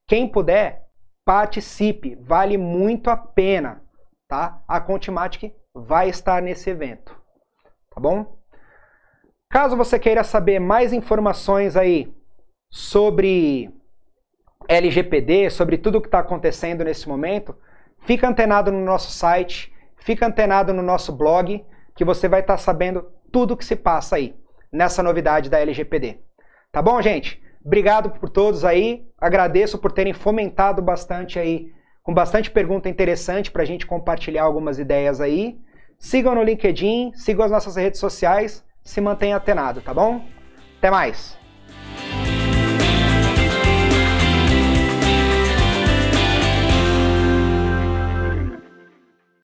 Quem puder, participe, vale muito a pena, tá? A Contimatic vai estar nesse evento, tá bom? Caso você queira saber mais informações aí sobre LGPD, sobre tudo o que está acontecendo nesse momento, fica antenado no nosso site, fica antenado no nosso blog, que você vai estar sabendo tudo o que se passa aí, nessa novidade da LGPD. Tá bom, gente? Obrigado por todos aí, agradeço por terem fomentado bastante aí, com bastante pergunta interessante para a gente compartilhar algumas ideias aí. Sigam no LinkedIn, sigam as nossas redes sociais, se mantenha antenado, tá bom? Até mais!